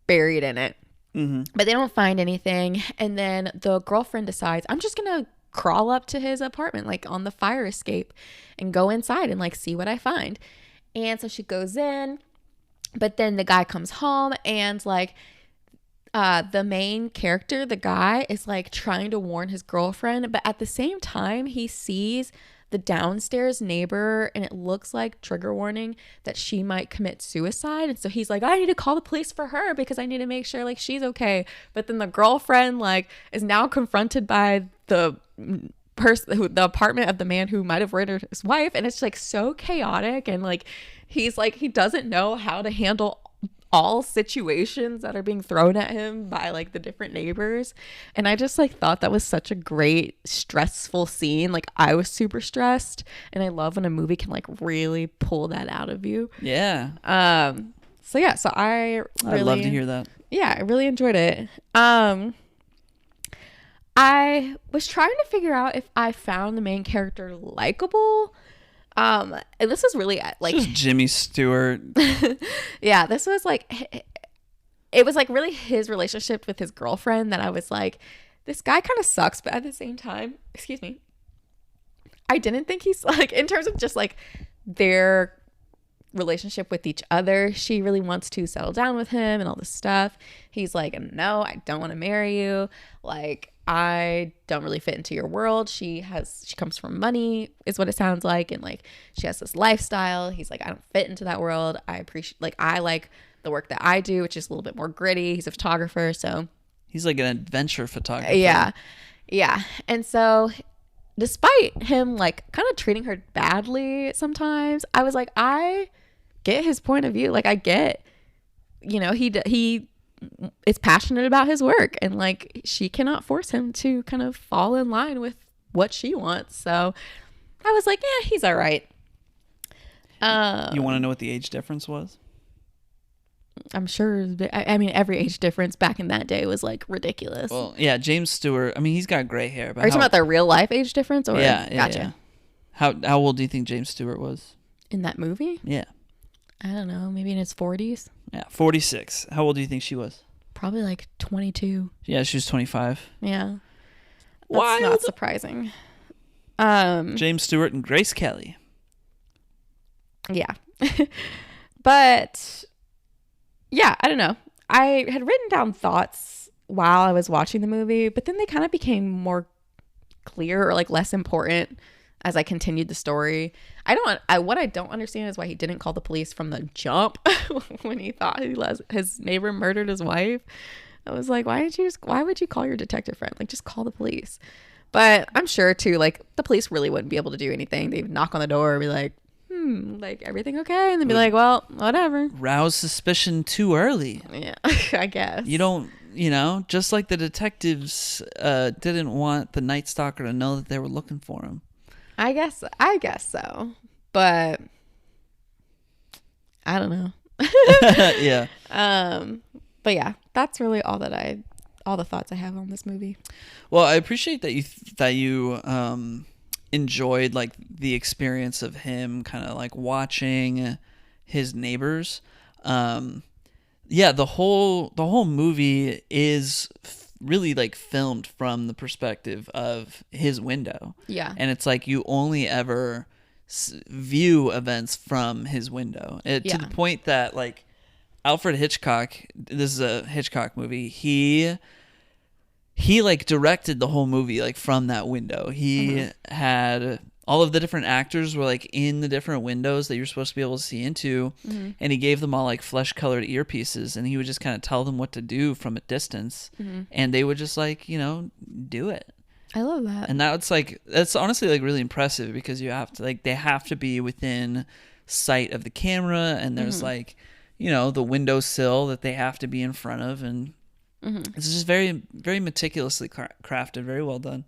buried in it. But they don't find anything. And then the girlfriend decides, I'm just gonna crawl up to his apartment, like on the fire escape, and go inside and like see what I find. And so she goes in, but then the guy comes home, and like the main character, the guy, is like trying to warn his girlfriend, but at the same time he sees the downstairs neighbor, and it looks like, trigger warning, that she might commit suicide. And so he's like, I need to call the police for her because I need to make sure like she's okay. But then the girlfriend like is now confronted by the apartment of the man who might have murdered his wife, and it's like so chaotic, and like he's like, he doesn't know how to handle all situations that are being thrown at him by like the different neighbors. And I just like thought that was such a great stressful scene. Like, I was super stressed, and I love when a movie can like really pull that out of you. Yeah. So yeah, so I love to hear that. Yeah, I really enjoyed it. I was trying to figure out if I found the main character likable. And this is really like just Jimmy Stewart. Yeah, this was like, it was like really his relationship with his girlfriend that I was like, this guy kind of sucks, but at the same time, excuse me, I didn't think he's like, in terms of just like their relationship with each other, she really wants to settle down with him and all this stuff. He's like, no, I don't want to marry you. Like, I don't really fit into your world. She comes from money is what it sounds like. And like, she has this lifestyle. He's like, I don't fit into that world. I like the work that I do, which is a little bit more gritty. He's a photographer. So he's like an adventure photographer. Yeah. Yeah. And so despite him like kind of treating her badly sometimes, I was like, I get his point of view. Like, I get, you know, he is passionate about his work, and like, she cannot force him to kind of fall in line with what she wants. So I was like, yeah, he's all right. You want to know what the age difference was? I'm sure. I mean, every age difference back in that day was like ridiculous. Well, yeah, James Stewart. I mean, he's got gray hair. But are you talking about the real life age difference? Or yeah, gotcha. Yeah. How old do you think James Stewart was in that movie? Yeah. I don't know, maybe in his 40s. Yeah, 46. How old do you think she was? Probably like 22. Yeah, she was 25. Yeah. That's Wild. not surprising. James Stewart and Grace Kelly. Yeah. But yeah, I don't know. I had written down thoughts while I was watching the movie, but then they kind of became more clear or like less important as I continued the story. What I don't understand is why he didn't call the police from the jump when he thought his neighbor murdered his wife. I was like, why would you call your detective friend? Like, just call the police. But I'm sure too, like, the police really wouldn't be able to do anything. They'd knock on the door and be like, like, everything okay? And they'd be like, well, whatever. Rouse suspicion too early. Yeah, I guess. You don't, just like the detectives didn't want the Night Stalker to know that they were looking for him. I guess so. But I don't know. Yeah. But yeah, that's really all the thoughts I have on this movie. Well, I appreciate that you enjoyed like the experience of him kind of like watching his neighbors. Yeah, the whole movie is really like filmed from the perspective of his window. Yeah. And it's like you only ever view events from his window. To the point that like Alfred Hitchcock, this is a Hitchcock movie, he like directed the whole movie like from that window. He had all of the different actors were like in the different windows that you're supposed to be able to see into, and he gave them all like flesh colored earpieces, and he would just kind of tell them what to do from a distance, and they would just like do it. I love that. And that's honestly like really impressive, because you have to like they have to be within sight of the camera, and there's like the windowsill that they have to be in front of, and It's just very, very meticulously crafted, very well done.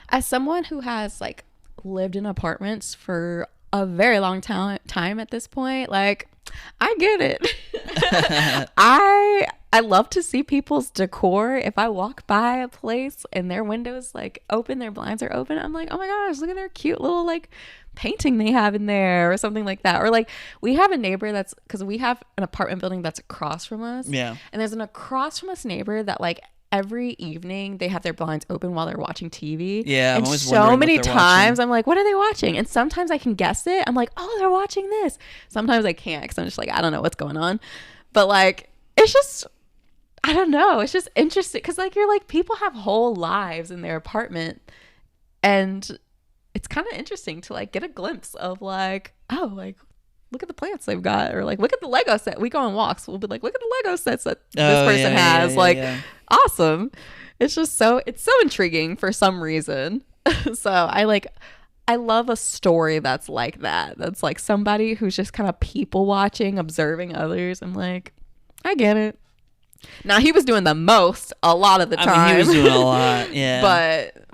As someone who has like lived in apartments for a very long time at this point, like I get it. I love to see people's decor. If I walk by a place and their windows like open, their blinds are open, I'm like, oh my gosh, look at their cute little like painting they have in there or something like that. Or like we have a neighbor that's, because we have an apartment building that's across from us. Yeah. And there's an across from us neighbor that like every evening they have their blinds open while they're watching TV. Yeah, and so many times I'm like, what are they watching? And sometimes I can guess it. I'm like, oh, they're watching this. Sometimes I can't because I'm just like, I don't know what's going on. But like, it's just, I don't know. It's just interesting because like you're like, people have whole lives in their apartment, and it's kind of interesting to like get a glimpse of like, oh, like look at the plants they've got, or like look at the Lego set. We go on walks, we'll be like, look at the Lego sets that this person has. Awesome. It's just it's so intriguing for some reason. So I love a story that's like that. That's like somebody who's just kind of people watching, observing others. I'm like, I get it. Now he was doing the most a lot of the time. I mean, he was doing a lot, yeah. But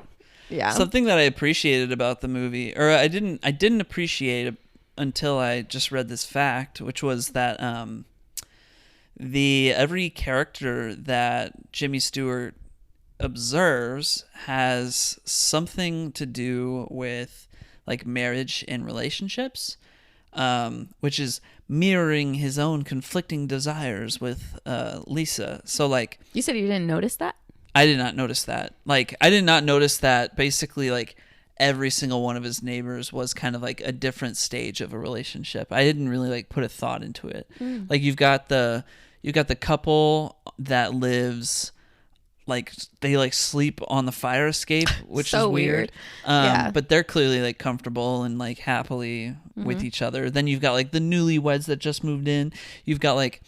yeah, something that I appreciated about the movie, or I didn't appreciate it until I just read this fact, which was that every character that Jimmy Stewart observes has something to do with like marriage and relationships, which is mirroring his own conflicting desires with Lisa. So like, you said you didn't notice that? I did not notice that. Like, I did not notice that basically like every single one of his neighbors was kind of like a different stage of a relationship. I didn't really like put a thought into it. Like you've got the couple that lives like they like sleep on the fire escape, which so is weird. Yeah. But they're clearly like comfortable and like happily with each other. Then you've got like the newlyweds that just moved in. You've got like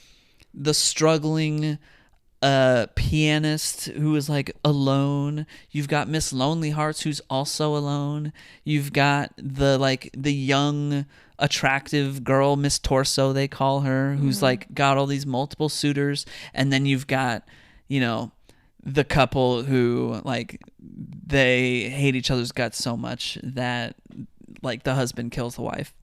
the struggling pianist who is like alone. You've got Miss Lonely Hearts who's also alone. You've got the young attractive girl, Miss Torso they call her, who's like got all these multiple suitors. And then you've got, you know, the couple who like they hate each other's guts so much that like the husband kills the wife.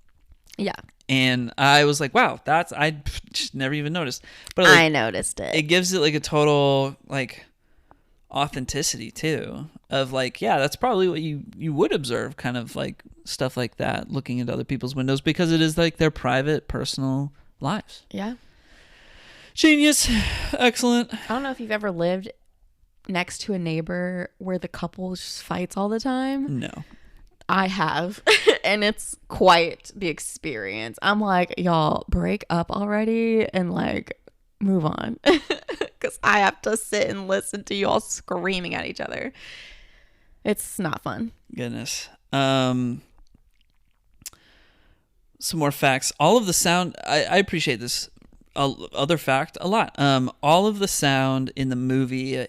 Yeah. And I was like, wow, I just never even noticed. But like, I noticed it. It gives it like a total like authenticity too of like, yeah, that's probably what you would observe, kind of like stuff like that, looking into other people's windows, because it is like their private, personal lives. Yeah. Genius. Excellent. I don't know if you've ever lived next to a neighbor where the couple just fights all the time. No. I have, and it's quite the experience. I'm like, y'all break up already and like move on, because I have to sit and listen to you all screaming at each other. It's not fun. Goodness. Some more facts. All of the sound, I appreciate this other fact a lot. All of the sound in the movie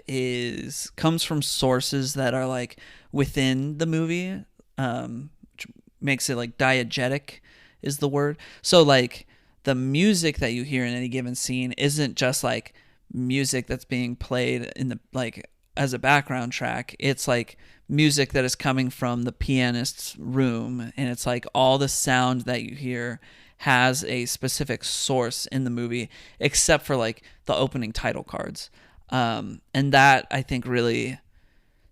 comes from sources that are like within the movie. Which makes it like diegetic is the word. So like the music that you hear in any given scene isn't just like music that's being played in the like as a background track. It's like music that is coming from the pianist's room, and it's like all the sound that you hear has a specific source in the movie, except for like the opening title cards. And that I think really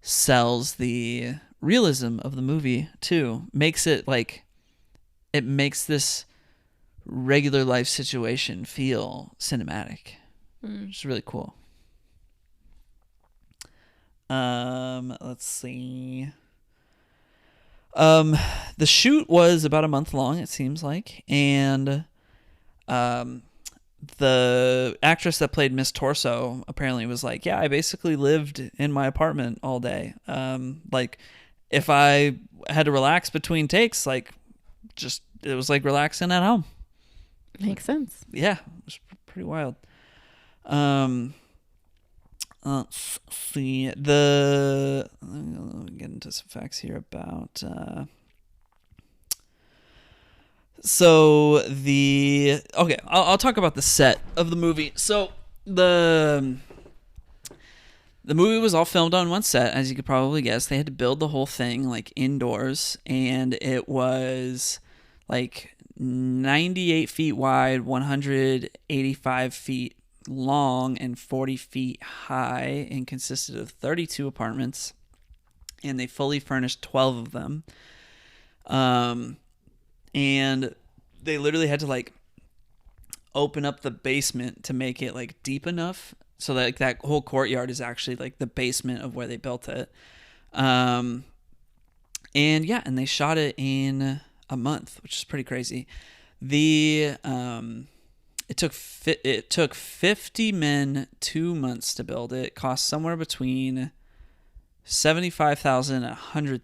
sells the realism of the movie too. Makes it like, it makes this regular life situation feel cinematic. It's really cool. Let's see. The shoot was about a month long, it seems like, and the actress that played Miss Torso apparently was like, yeah, I basically lived in my apartment all day. Like if I had to relax between takes, like just, it was like relaxing at home. Makes sense. Yeah, it was pretty wild. Let's see. Let me get into some facts here about. I'll talk about the set of the movie. So the The movie was all filmed on one set, as you could probably guess. They had to build the whole thing like indoors, and it was like 98 feet wide, 185 feet long, and 40 feet high, and consisted of 32 apartments. And they fully furnished 12 of them. And they literally had to like open up the basement to make it like deep enough so that like, that whole courtyard is actually like the basement of where they built it. And yeah, and they shot it in a month, which is pretty crazy. It took 50 men 2 months to build it. It cost somewhere between $75,000 and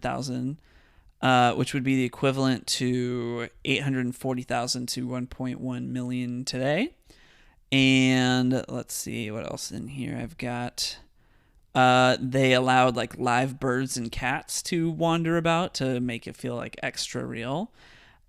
$100,000, which would be the equivalent to $840,000 to $1.1 million today. And let's see what else in here I've got. They allowed like live birds and cats to wander about to make it feel like extra real.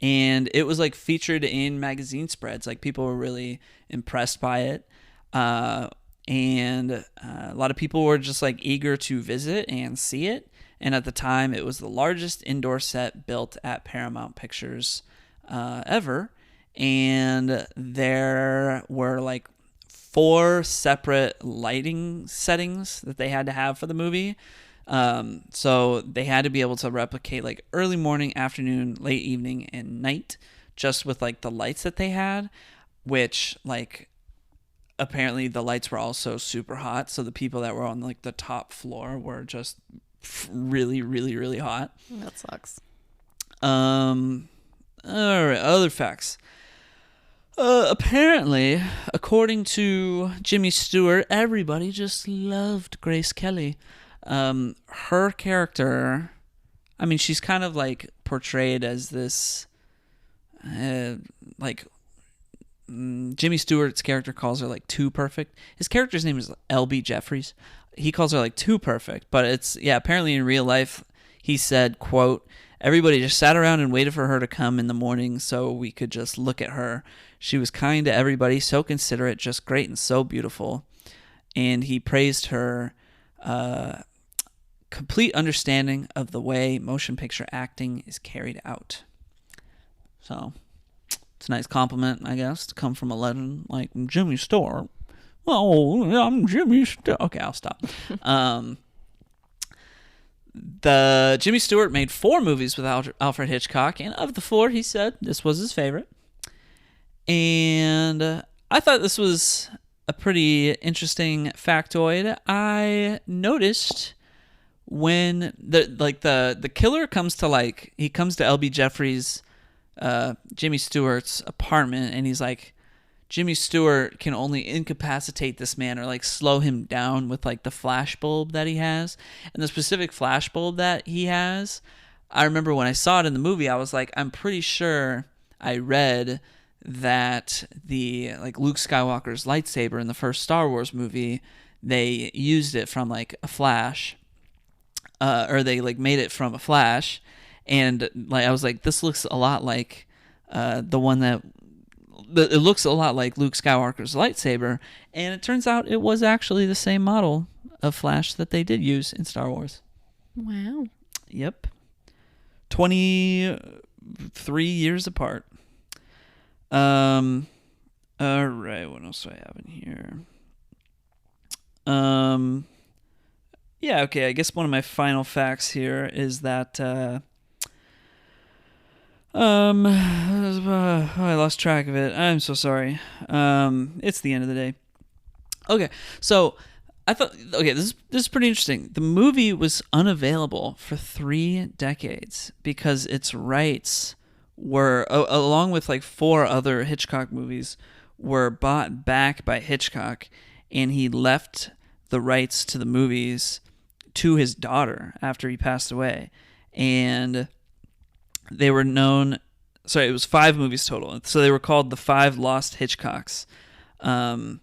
And it was like featured in magazine spreads. Like people were really impressed by it. And a lot of people were just like eager to visit and see it. And at the time, it was the largest indoor set built at Paramount Pictures ever. And there were like 4 separate lighting settings that they had to have for the movie. So they had to be able to replicate like early morning, afternoon, late evening, and night just with like the lights that they had, which like apparently the lights were also super hot. So the people that were on like the top floor were just really, really, really hot. That sucks. All right, other facts. Apparently, according to Jimmy Stewart, everybody just loved Grace Kelly. Her character, I mean, she's kind of like portrayed as this, like, Jimmy Stewart's character calls her like too perfect. His character's name is L.B. Jeffries. He calls her like too perfect, but it's, yeah, apparently in real life, he said, quote, "Everybody just sat around and waited for her to come in the morning so we could just look at her. She was kind to everybody, so considerate, just great and so beautiful." And he praised her complete understanding of the way motion picture acting is carried out. So, it's a nice compliment, I guess, to come from a legend like Jimmy Stewart. Oh, I'm Jimmy Stewart. Okay, I'll stop. The Jimmy Stewart made 4 movies with Alfred Hitchcock, and of the 4, he said this was his favorite. And I thought this was a pretty interesting factoid. I noticed when the killer comes to L.B. Jeffries' Jimmy Stewart's apartment, and he's like, Jimmy Stewart can only incapacitate this man or like slow him down with like the flashbulb that he has. And the specific flashbulb that he has, I remember when I saw it in the movie, I was like, I'm pretty sure I read that the like Luke Skywalker's lightsaber in the first Star Wars movie, they used it from like a flash, or they like made it from a flash. And like I was like, this looks a lot like the one that it looks a lot like Luke Skywalker's lightsaber, and it turns out it was actually the same model of Flash that they did use in Star Wars. Wow. Yep. 23 years apart. All right, what else do I have in here? Yeah, okay, I guess one of my final facts here is that I lost track of it. I'm so sorry. It's the end of the day. Okay, so I thought, okay, this is pretty interesting. The movie was unavailable for 3 decades because its rights were, along with like 4 other Hitchcock movies, were bought back by Hitchcock, and he left the rights to the movies to his daughter after he passed away. And they were known, sorry, it was 5 movies total. So they were called The 5 Lost Hitchcocks. And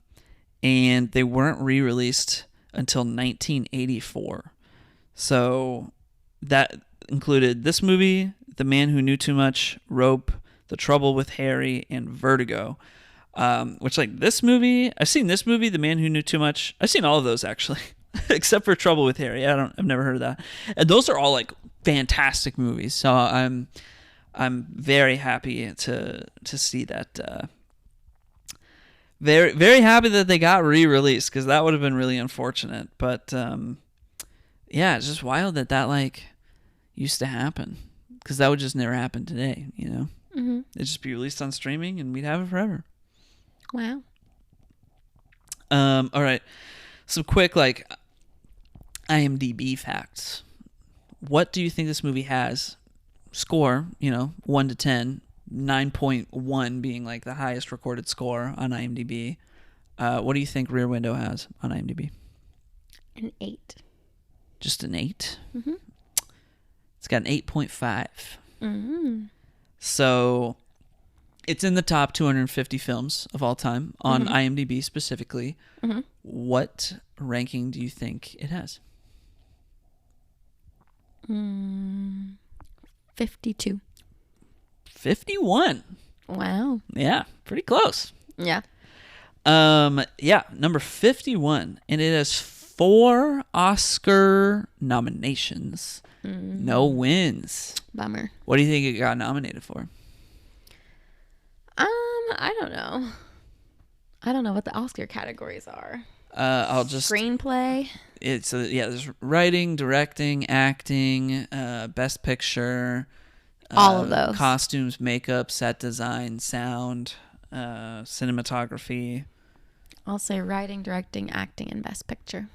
they weren't re-released until 1984. So that included this movie, The Man Who Knew Too Much, Rope, The Trouble with Harry, and Vertigo. Which, like, this movie, I've seen this movie, The Man Who Knew Too Much. I've seen all of those, actually. except for Trouble with Harry. I've never heard of that. And those are all like fantastic movies. So I'm very happy to see that. Very very happy that they got re-released, because that would have been really unfortunate. But yeah, it's just wild that like used to happen, because that would just never happen today. Mm-hmm. It'd just be released on streaming and we'd have it forever. Wow. All right. Some quick like IMDb facts. What do you think this movie has? Score, 1 to 10, 9.1 being like the highest recorded score on IMDb. What do you think Rear Window has on IMDb? An 8. Just an 8? Mm-hmm. It's got an 8.5. Mm-hmm. So it's in the top 250 films of all time on IMDb specifically. Mm-hmm. What ranking do you think it has? 52. 51. Wow. Yeah, pretty close. Yeah. Yeah, number 51, and it has 4 Oscar nominations. No wins. Bummer. What do you think it got nominated for? I don't know. I don't know what the Oscar categories are. I'll just Screenplay. There's writing, directing, acting, best picture, all of those. costumes, makeup, set design, sound, cinematography. I'll say writing, directing, acting, and best picture.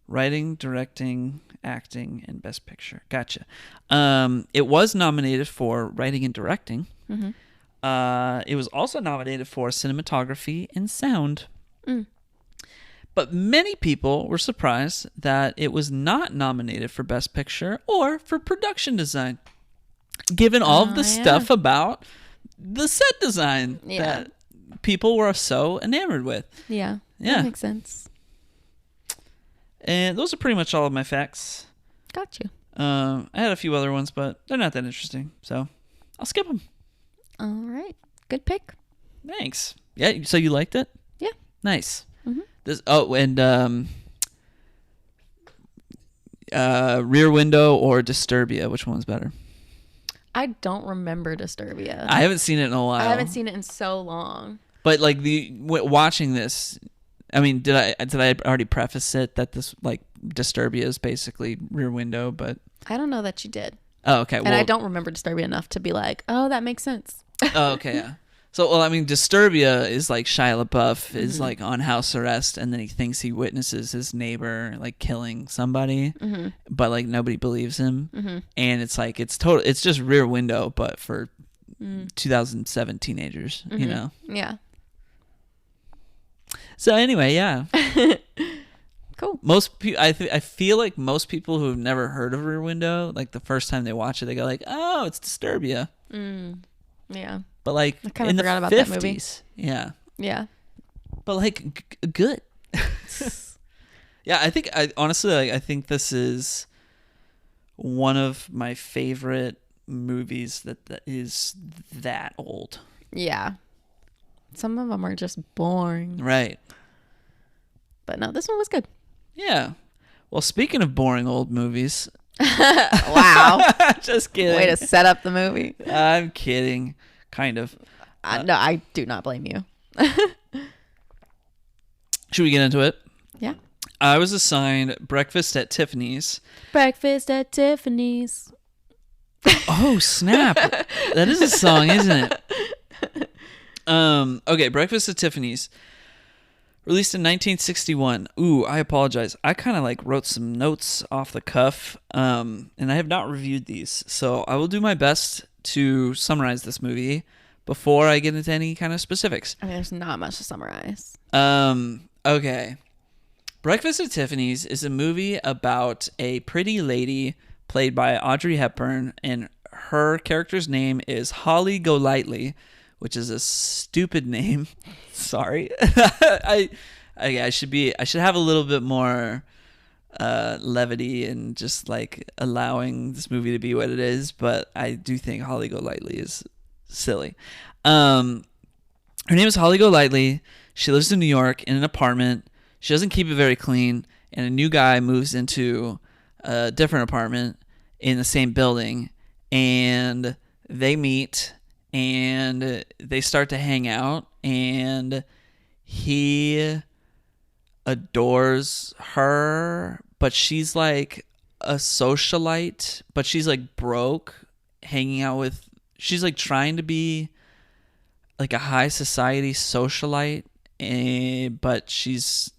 Writing, directing, acting, and best picture. Gotcha. It was nominated for writing and directing. Mm-hmm. It was also nominated for cinematography and sound. Mm. But many people were surprised that it was not nominated for best picture or for production design, given all of the stuff about the set design that people were so enamored with. Yeah. Yeah. That makes sense. And those are pretty much all of my facts. Got you. I had a few other ones, but they're not that interesting, so I'll skip them. All right. Good pick. Thanks. Yeah, so you liked it? Yeah. Nice. Mm-hmm. Rear Window or Disturbia, which one's better? I don't remember Disturbia. I haven't seen it in a while. I haven't seen it in so long. But like watching this, I mean, did I already preface it that this like Disturbia is basically Rear Window? But I don't know that you did. Oh, okay. And I don't remember Disturbia enough to be like, oh, that makes sense. Oh, okay, yeah. So, well, I mean, Disturbia is like Shia LaBeouf is like on house arrest, and then he thinks he witnesses his neighbor like killing somebody, but like nobody believes him, and it's like it's just Rear Window, but for 2007 teenagers, Yeah. So anyway, yeah. Cool. Most people, I feel like most people who've never heard of Rear Window, like the first time they watch it, they go like, "Oh, it's Disturbia." Yeah. But like I kind in of the forgot about 50s, that movie. Yeah. Yeah. But like good. Yeah, I think honestly I think this is one of my favorite movies that is that old. Yeah. Some of them are just boring. Right. But no, this one was good. Yeah. Well, speaking of boring old movies. Wow. Just kidding. Way to set up the movie. I'm kidding. Kind of. No, I do not blame you. Should we get into it? Yeah. I was assigned Breakfast at Tiffany's. Breakfast at Tiffany's. Oh, snap. That is a song, isn't it? Okay, Breakfast at Tiffany's. Released in 1961. Ooh, I apologize. I kind of like wrote some notes off the cuff, and I have not reviewed these. So I will do my best to summarize this movie before I get into any kind of specifics. I mean, there's not much to summarize. Okay. Breakfast at Tiffany's is a movie about a pretty lady played by Audrey Hepburn, and her character's name is Holly Golightly, which is a stupid name. Sorry. I should have a little bit more levity and just like allowing this movie to be what it is, but I do think Holly Golightly is silly. Her name is Holly Golightly. She lives in New York in an apartment. She doesn't keep it very clean, and a new guy moves into a different apartment in the same building, and they meet and they start to hang out, and he adores her, but she's like a socialite, but she's like broke, hanging out with, she's like trying to be like a high society socialite, but she's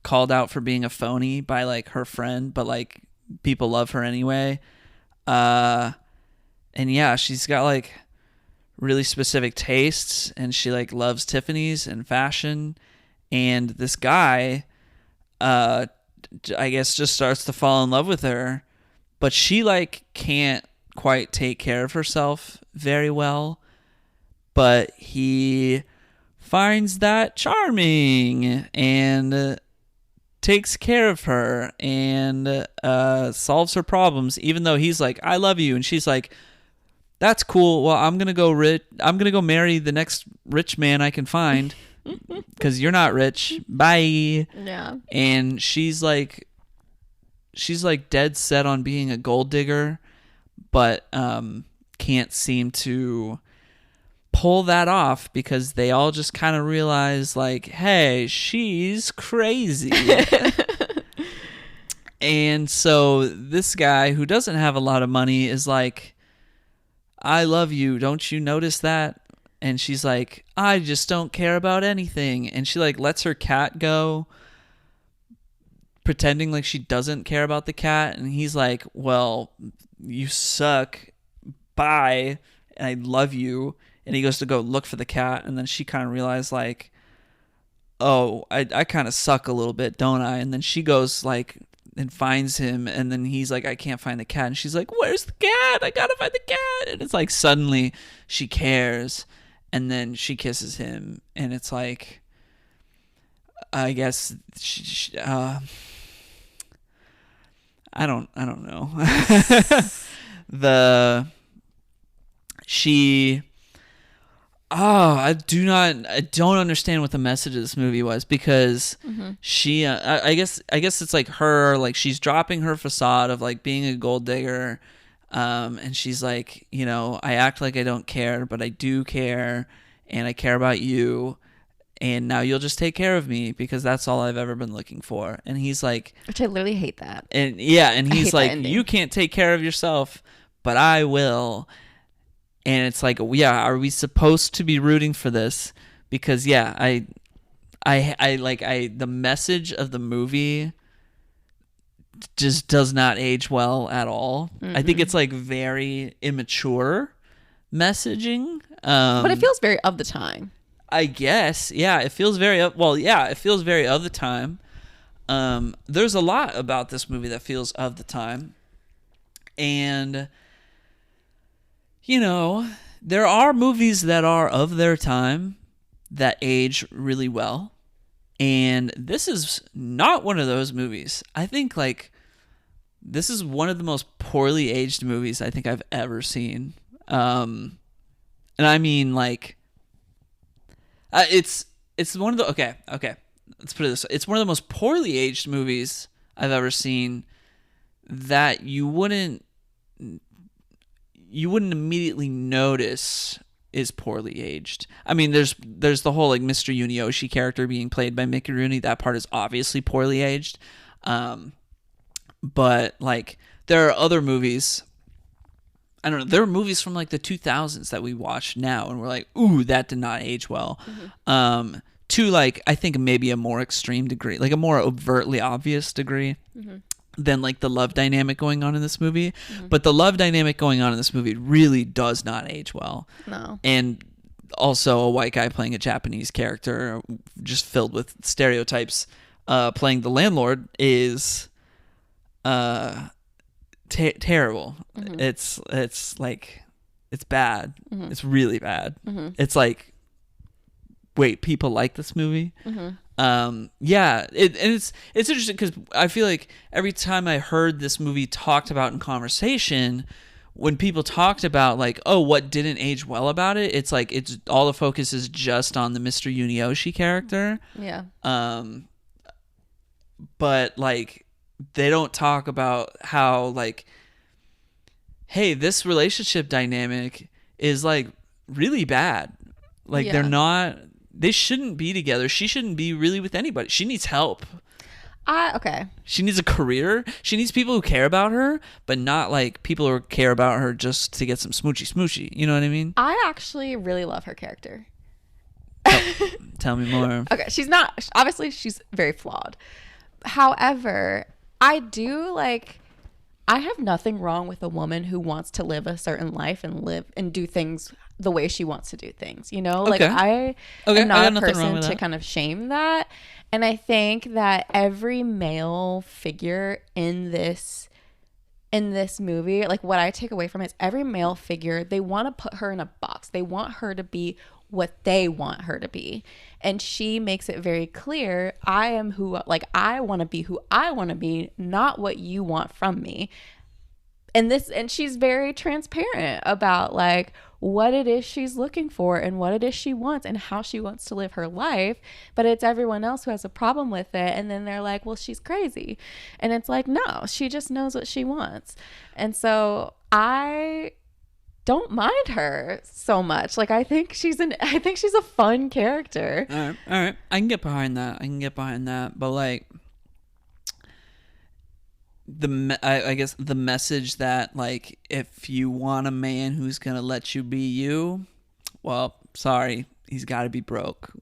called out for being a phony by like her friend, but like people love her anyway. And yeah, she's got like really specific tastes, and she like loves Tiffany's and fashion. And this guy, I guess, just starts to fall in love with her, but she like can't quite take care of herself very well. But he finds that charming and takes care of her and solves her problems, even though he's like, I love you. And she's like, that's cool. Well, I'm going to go marry the next rich man I can find because you're not rich. Bye. Yeah. And she's like dead set on being a gold digger, but can't seem to pull that off because they all just kind of realize like, hey, she's crazy. And so this guy who doesn't have a lot of money is like, I love you, don't you notice that? And she's like, I just don't care about anything. And she like lets her cat go, pretending like she doesn't care about the cat. And he's like, well, you suck, bye, and I love you. And he goes to go look for the cat, and then she kind of realized like, oh, I kind of suck a little bit, don't I? And then she goes like and finds him, and then he's like, I can't find the cat. And she's like, where's the cat? I gotta find the cat. And it's like suddenly she cares, and then she kisses him, and it's like, I guess I don't know. I don't understand what the message of this movie was, because she, I guess it's like her, like she's dropping her facade of like being a gold digger, and she's like, you know, I act like I don't care, but I do care, and I care about you, and now you'll just take care of me because that's all I've ever been looking for. And he's like, which I literally hate that. And yeah, and he's like, you can't take care of yourself, but I will. And it's like, yeah, are we supposed to be rooting for this? Because yeah, the message of the movie just does not age well at all. Mm-hmm. I think it's like very immature messaging. But it feels very of the time. I guess, yeah, it feels very of the time. There's a lot about this movie that feels of the time, and you know, there are movies that are of their time that age really well, and this is not one of those movies. I think like this is one of the most poorly aged movies I think I've ever seen, and I mean like. It's one of the okay. Let's put it this way. It's one of the most poorly aged movies I've ever seen that you wouldn't immediately notice is poorly aged. I mean, there's the whole like Mr. Yunioshi character being played by Mickey Rooney. That part is obviously poorly aged. But like there are other movies. I don't know. There are movies from like the 2000s that we watch now, and we're like, "Ooh, that did not age well." Mm-hmm. To like, I think maybe a more extreme degree, like a more overtly obvious degree, than like the love dynamic going on in this movie. Mm-hmm. But the love dynamic going on in this movie really does not age well. No. And also a white guy playing a Japanese character, just filled with stereotypes, playing the landlord is terrible. Mm-hmm. It's like, it's bad. Mm-hmm. It's really bad. Mm-hmm. It's like, wait, people like this movie? Mm-hmm. Yeah, it's interesting because I feel like every time I heard this movie talked about in conversation, when people talked about like, oh, what didn't age well about it, it's like it's all the focus is just on the Mr. Yunioshi character. Yeah. but like they don't talk about how like, hey, this relationship dynamic is like really bad. Like they shouldn't be together. She shouldn't be really with anybody. She needs help. Okay. She needs a career. She needs people who care about her, but not like people who care about her just to get some smoochy. You know what I mean? I actually really love her character. Tell me more. Okay, she's very flawed. However, I have nothing wrong with a woman who wants to live a certain life and live and do things the way she wants to do things, you know? Like I am not a person to kind of shame that. And I think that every male figure in this movie, like what I take away from it is every male figure, they want to put her in a box. They want her to be what they want her to be. And she makes it very clear, I want to be who I want to be, not what you want from me. And she's very transparent about like what it is she's looking for and what it is she wants and how she wants to live her life. But it's everyone else who has a problem with it. And then they're like, well, she's crazy. And it's like, no, she just knows what she wants. And so I don't mind her so much. Like I think she's a fun character. All right. I can get behind that. But like I guess the message that like if you want a man who's gonna let you be you, well, sorry, he's got to be broke.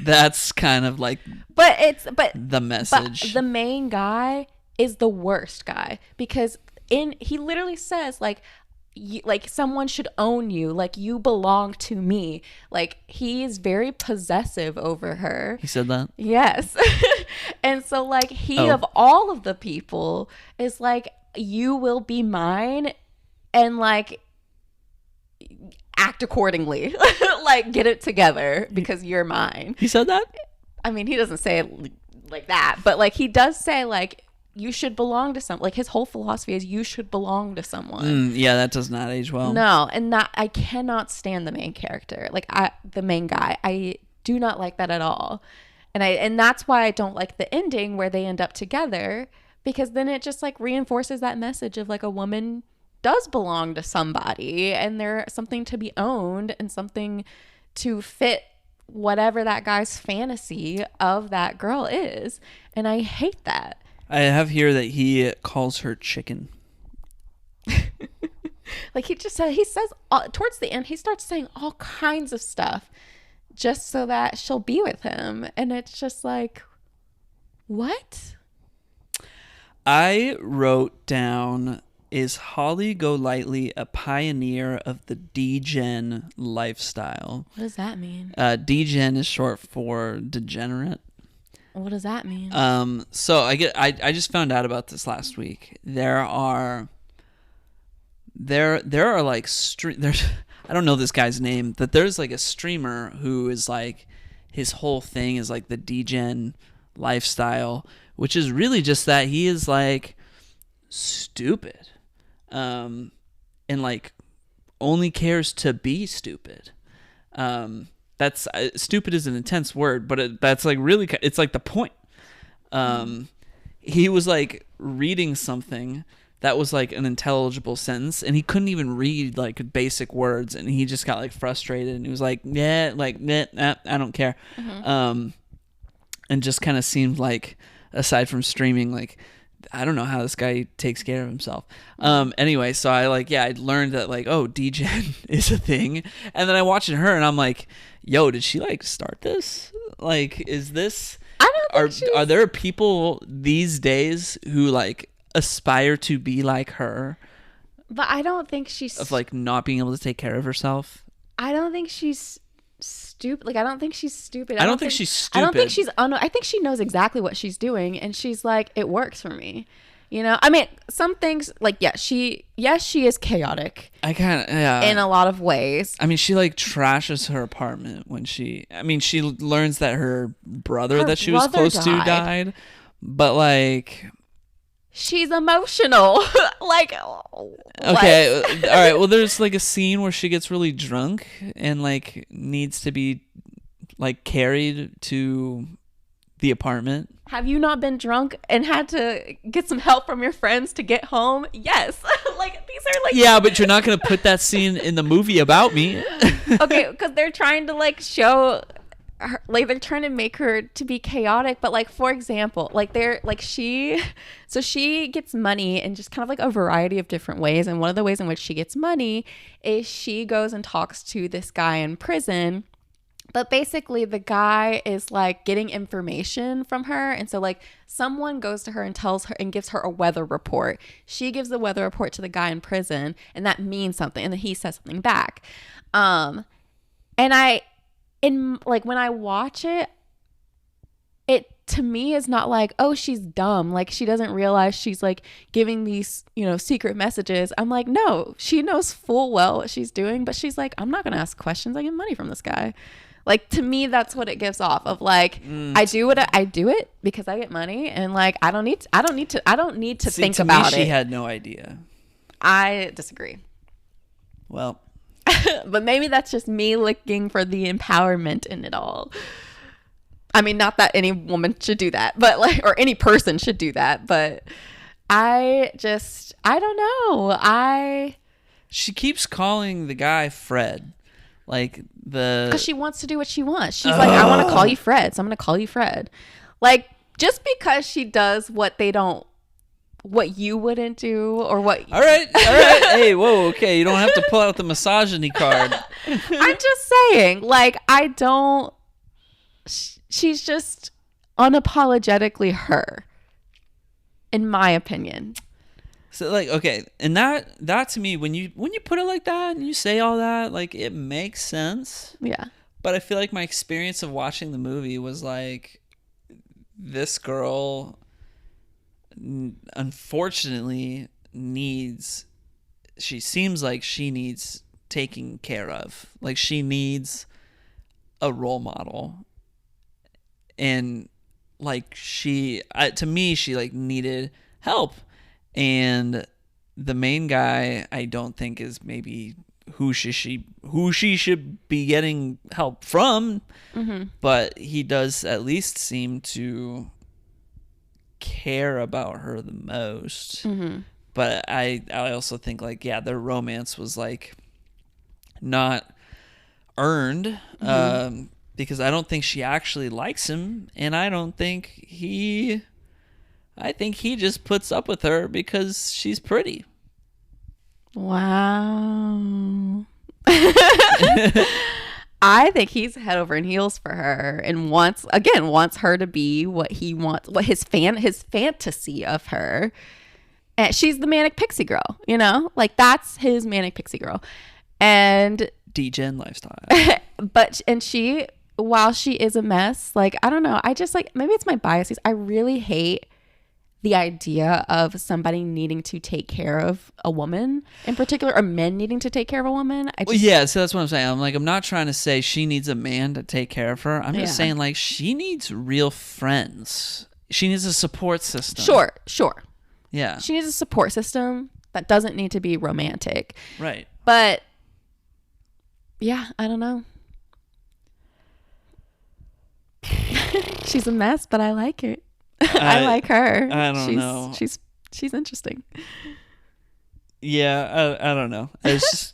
That's kind of like the message. But the main guy is the worst guy because he literally says like someone should own you, like you belong to me. Like he is very possessive over her. He said that? Yes. And so like of all of the people is like, you will be mine and like act accordingly. Like get it together because you're mine. He said that? I mean, he doesn't say it like that, but like he does say like you should belong to someone. Like his whole philosophy is you should belong to someone. Yeah, that does not age well. No, and that I cannot stand the main character. Like the main guy. I do not like that at all. And that's why I don't like the ending where they end up together, because then it just like reinforces that message of like a woman does belong to somebody and they're something to be owned and something to fit whatever that guy's fantasy of that girl is. And I hate that. I have here that he calls her chicken. Like he says towards the end, he starts saying all kinds of stuff just so that she'll be with him. And it's just like, what? I wrote down, is Holly Golightly a pioneer of the degen lifestyle? What does that mean? Degen is short for degenerate. What does that mean? So I just found out about this last week. There are like there's I don't know this guy's name, but there's like a streamer who is like his whole thing is like the degen lifestyle, which is really just that he is like stupid, and like only cares to be stupid. That's stupid is an intense word, but that's like really, it's like the point. He was like reading something that was like an intelligible sentence and he couldn't even read like basic words, and he just got like frustrated and he was like, yeah, like, nah, I don't care. And just kind of seemed like, aside from streaming, like, I don't know how this guy takes care of himself. Anyway, so I learned that like, oh, degen is a thing. And then I watched her and I'm like, yo, did she like start this? Like, is this, are there people these days who like aspire to be like her? But I don't think she's of like not being able to take care of herself. I don't think she's stupid. Like, I don't think she's stupid. I don't think she's stupid. I don't think she's I think she knows exactly what she's doing, and she's like, it works for me. You know, I mean, some things like, she is chaotic. In a lot of ways. I mean, she like trashes her apartment when she learns that her brother that she was close to died, but like, she's emotional. Like, okay, all right. Well, there's like a scene where she gets really drunk and like needs to be like carried to The apartment. Have you not been drunk and had to get some help from your friends to get home? Yes. Like, these are like... Yeah, but you're not going to put that scene in the movie about me. Okay, because they're trying to, like, show... her, like, they're trying to make her to be chaotic, but, like, for example, like, they're, like, she gets money in just kind of, like, a variety of different ways, and one of the ways in which she gets money is she goes and talks to this guy in prison. But basically, the guy is, like, getting information from her. And so, like, someone goes to her and tells her and gives her a weather report. She gives the weather report to the guy in prison, and that means something. And then he says something back. And when I watch it, it to me is not like, oh, she's dumb. Like, she doesn't realize she's, like, giving these, you know, secret messages. I'm like, no, she knows full well what she's doing. But she's like, I'm not going to ask questions. I get money from this guy. Like, to me, that's what it gives off of, like, I do it because I get money, and, like, I don't need to think about it. She had no idea. I disagree. Well, but maybe that's just me looking for the empowerment in it all. I mean, not that any woman should do that, but, like, or any person should do that, but I don't know. She keeps calling the guy Fred. Like, because she wants to do what she wants. She's like, I want to call you Fred, so I'm going to call you Fred. Like, just because she does what you wouldn't do, or what... All right. Hey, whoa, okay. You don't have to pull out the misogyny card. I'm just saying, like, she's just unapologetically her, in my opinion. So, like, okay, and that to me, when you put it like that and you say all that, like, it makes sense. Yeah. But I feel like my experience of watching the movie was like, this girl, unfortunately, she seems like she needs taking care of. Like, she needs a role model. And, like, to me, she, like, needed help. And the main guy, I don't think, is maybe who she should be getting help from. Mm-hmm. But he does at least seem to care about her the most. Mm-hmm. But I also think, like, yeah, their romance was, like, not earned. Mm-hmm. Because I don't think she actually likes him, and I think he just puts up with her because she's pretty. Wow. I think he's head over and heels for her, and wants her to be what he wants, what his fantasy of her. And she's the manic pixie girl, you know? Like, that's his manic pixie girl. And D-Gen lifestyle. She, while she is a mess, like, I don't know, I just, like, maybe it's my biases. I really hate the idea of somebody needing to take care of a woman in particular, or men needing to take care of a woman. Well, yeah, so that's what I'm saying. I'm not trying to say she needs a man to take care of her. I'm just saying, like, she needs real friends. She needs a support system. Sure. Yeah. She needs a support system that doesn't need to be romantic. Right. But, yeah, I don't know. She's a mess, but I like it. I like her. I don't know. She's interesting. Yeah, I don't know. It's just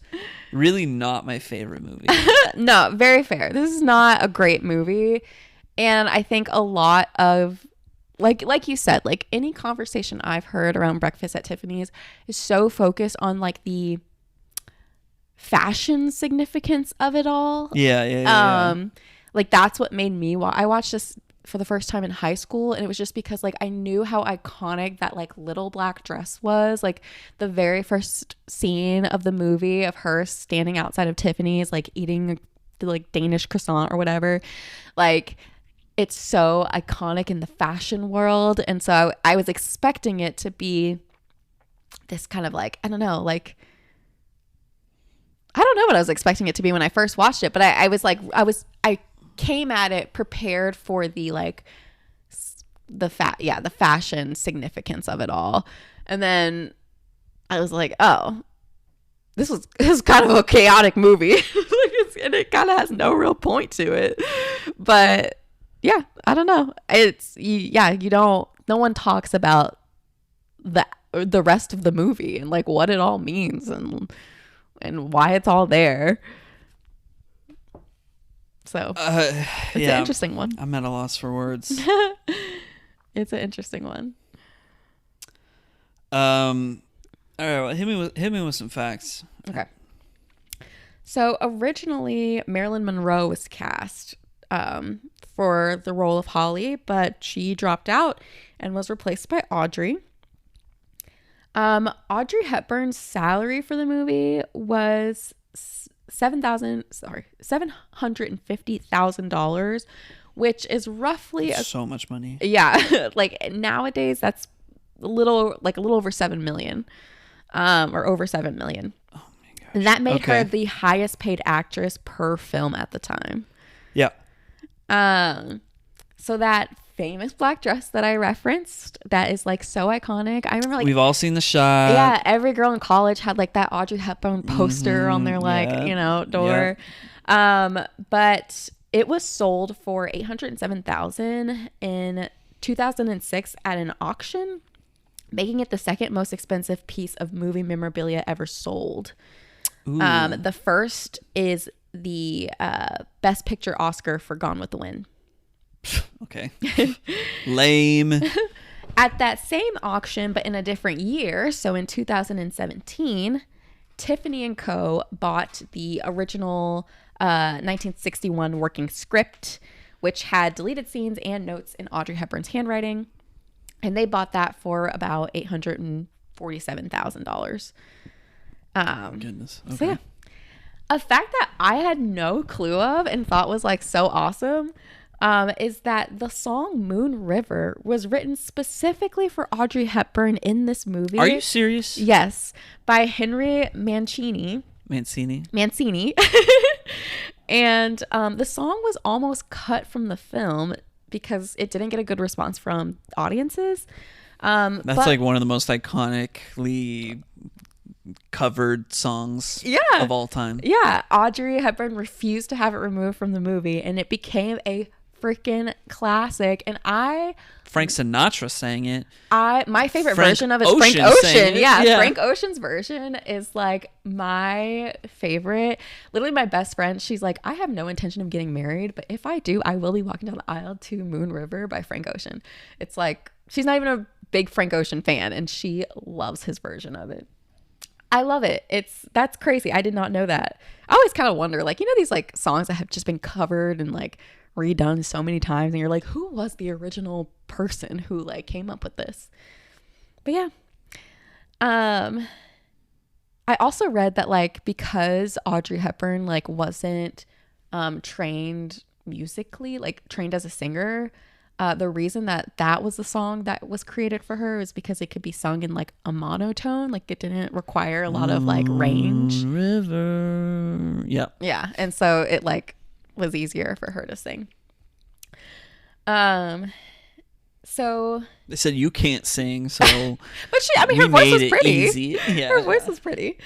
really not my favorite movie. No, very fair. This is not a great movie. And I think a lot of, like you said, like, any conversation I've heard around Breakfast at Tiffany's is so focused on, like, the fashion significance of it all. Yeah. Like, that's what made me I watched this for the first time in high school, and it was just because, like, I knew how iconic that, like, little black dress was. Like, the very first scene of the movie of her standing outside of Tiffany's, like, eating the, like, Danish croissant or whatever, like, it's so iconic in the fashion world. And so I was expecting it to be this kind of, like, I don't know what I was expecting it to be when I first watched it, but I came at it prepared for the, like, the fashion significance of it all. And then I was like, oh, this is kind of a chaotic movie. And it kind of has no real point to it. But yeah, I don't know. You don't, no one talks about the rest of the movie and like what it all means and why it's all there. So it's an interesting one. I'm at a loss for words. It's an interesting one. All right, well, hit me with some facts. Okay. So originally Marilyn Monroe was cast for the role of Holly, but she dropped out and was replaced by Audrey. Audrey Hepburn's salary for the movie was $750,000, which is roughly so much money. Yeah, like nowadays that's a little over 7 million, or over 7 million. Oh my gosh. And that made her the highest paid actress per film at the time. Yeah. So that famous black dress that I referenced, that is like so iconic. I remember, like, we've all seen the shot. Yeah, every girl in college had like that Audrey Hepburn poster on their door. But it was sold for $807,000 in 2006 at an auction, making it the second most expensive piece of movie memorabilia ever sold. The first is the Best Picture Oscar for Gone with the Wind. Okay. Lame. At that same auction, but in a different year, so in 2017, Tiffany & Co. bought the original 1961 working script, which had deleted scenes and notes in Audrey Hepburn's handwriting. And they bought that for about $847,000. Goodness. Okay. So yeah. A fact that I had no clue of and thought was like so awesome is that the song Moon River was written specifically for Audrey Hepburn in this movie. Are you serious? Yes, by Henry Mancini. And the song was almost cut from the film because it didn't get a good response from audiences. That's like one of the most iconically covered songs of all time. Yeah, Audrey Hepburn refused to have it removed from the movie, and it became a freaking classic. And Frank Sinatra sang it. My favorite version of it is Frank Ocean. Yeah, Frank Ocean's version is like my favorite. Literally my best friend, she's like, I have no intention of getting married, but if I do, I will be walking down the aisle to Moon River by Frank Ocean. It's like, she's not even a big Frank Ocean fan, and she loves his version of it. I love it. That's crazy. I did not know that. I always kind of wonder, like, these like songs that have just been covered and like redone so many times, and you're like, who was the original person who like came up with this? But yeah. I also read that like because Audrey Hepburn like wasn't trained musically, like trained as a singer, the reason that was the song that was created for her is because it could be sung in like a monotone, like it didn't require a lot of like range. River. Yep. Yeah, and so it like was easier for her to sing. So they said you can't sing, so but her voice was pretty. Easy. Yeah. Her voice was pretty.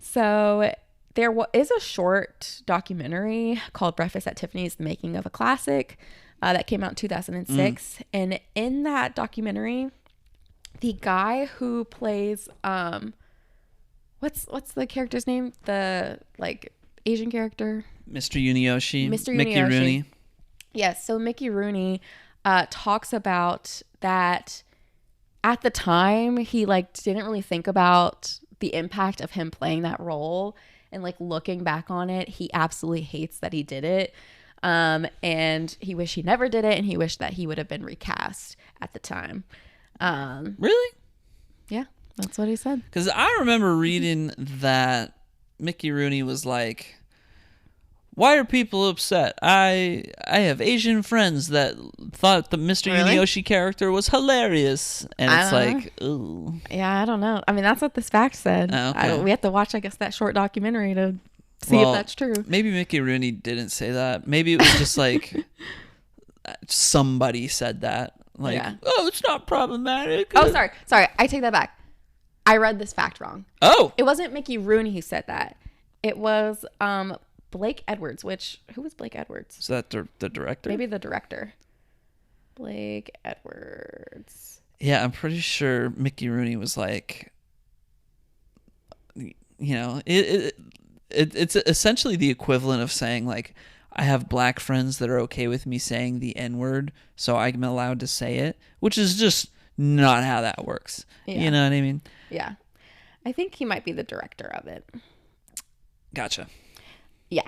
So there is a short documentary called Breakfast at Tiffany's: The Making of a Classic that came out in 2006. And in that documentary, the guy who plays what's the character's name? The like Asian character? Mr. Uniyoshi. Mickey Rooney. Yes, so Mickey Rooney talks about that at the time he like didn't really think about the impact of him playing that role. And like looking back on it, he absolutely hates that he did it. And he wished he never did it. And he wished that he would have been recast at the time. Really? Yeah, that's what he said. Because I remember reading that Mickey Rooney was like, why are people upset? I have Asian friends that thought the Mr. Uniyoshi character was hilarious. And it's like, ooh. Yeah, I don't know. I mean, that's what this fact said. Oh, okay. We have to watch, I guess, that short documentary to see if that's true. Maybe Mickey Rooney didn't say that. Maybe it was just like somebody said that. Like, oh, it's not problematic. Oh, sorry. I take that back. I read this fact wrong. Oh. It wasn't Mickey Rooney who said that. It was Blake Edwards, who was Blake Edwards? Is that the director? Maybe the director. Blake Edwards. Yeah, I'm pretty sure Mickey Rooney was like, it's essentially the equivalent of saying like, I have black friends that are okay with me saying the N-word, so I'm allowed to say it, which is just not how that works. Yeah. You know what I mean? Yeah. I think he might be the director of it. Gotcha. Yeah.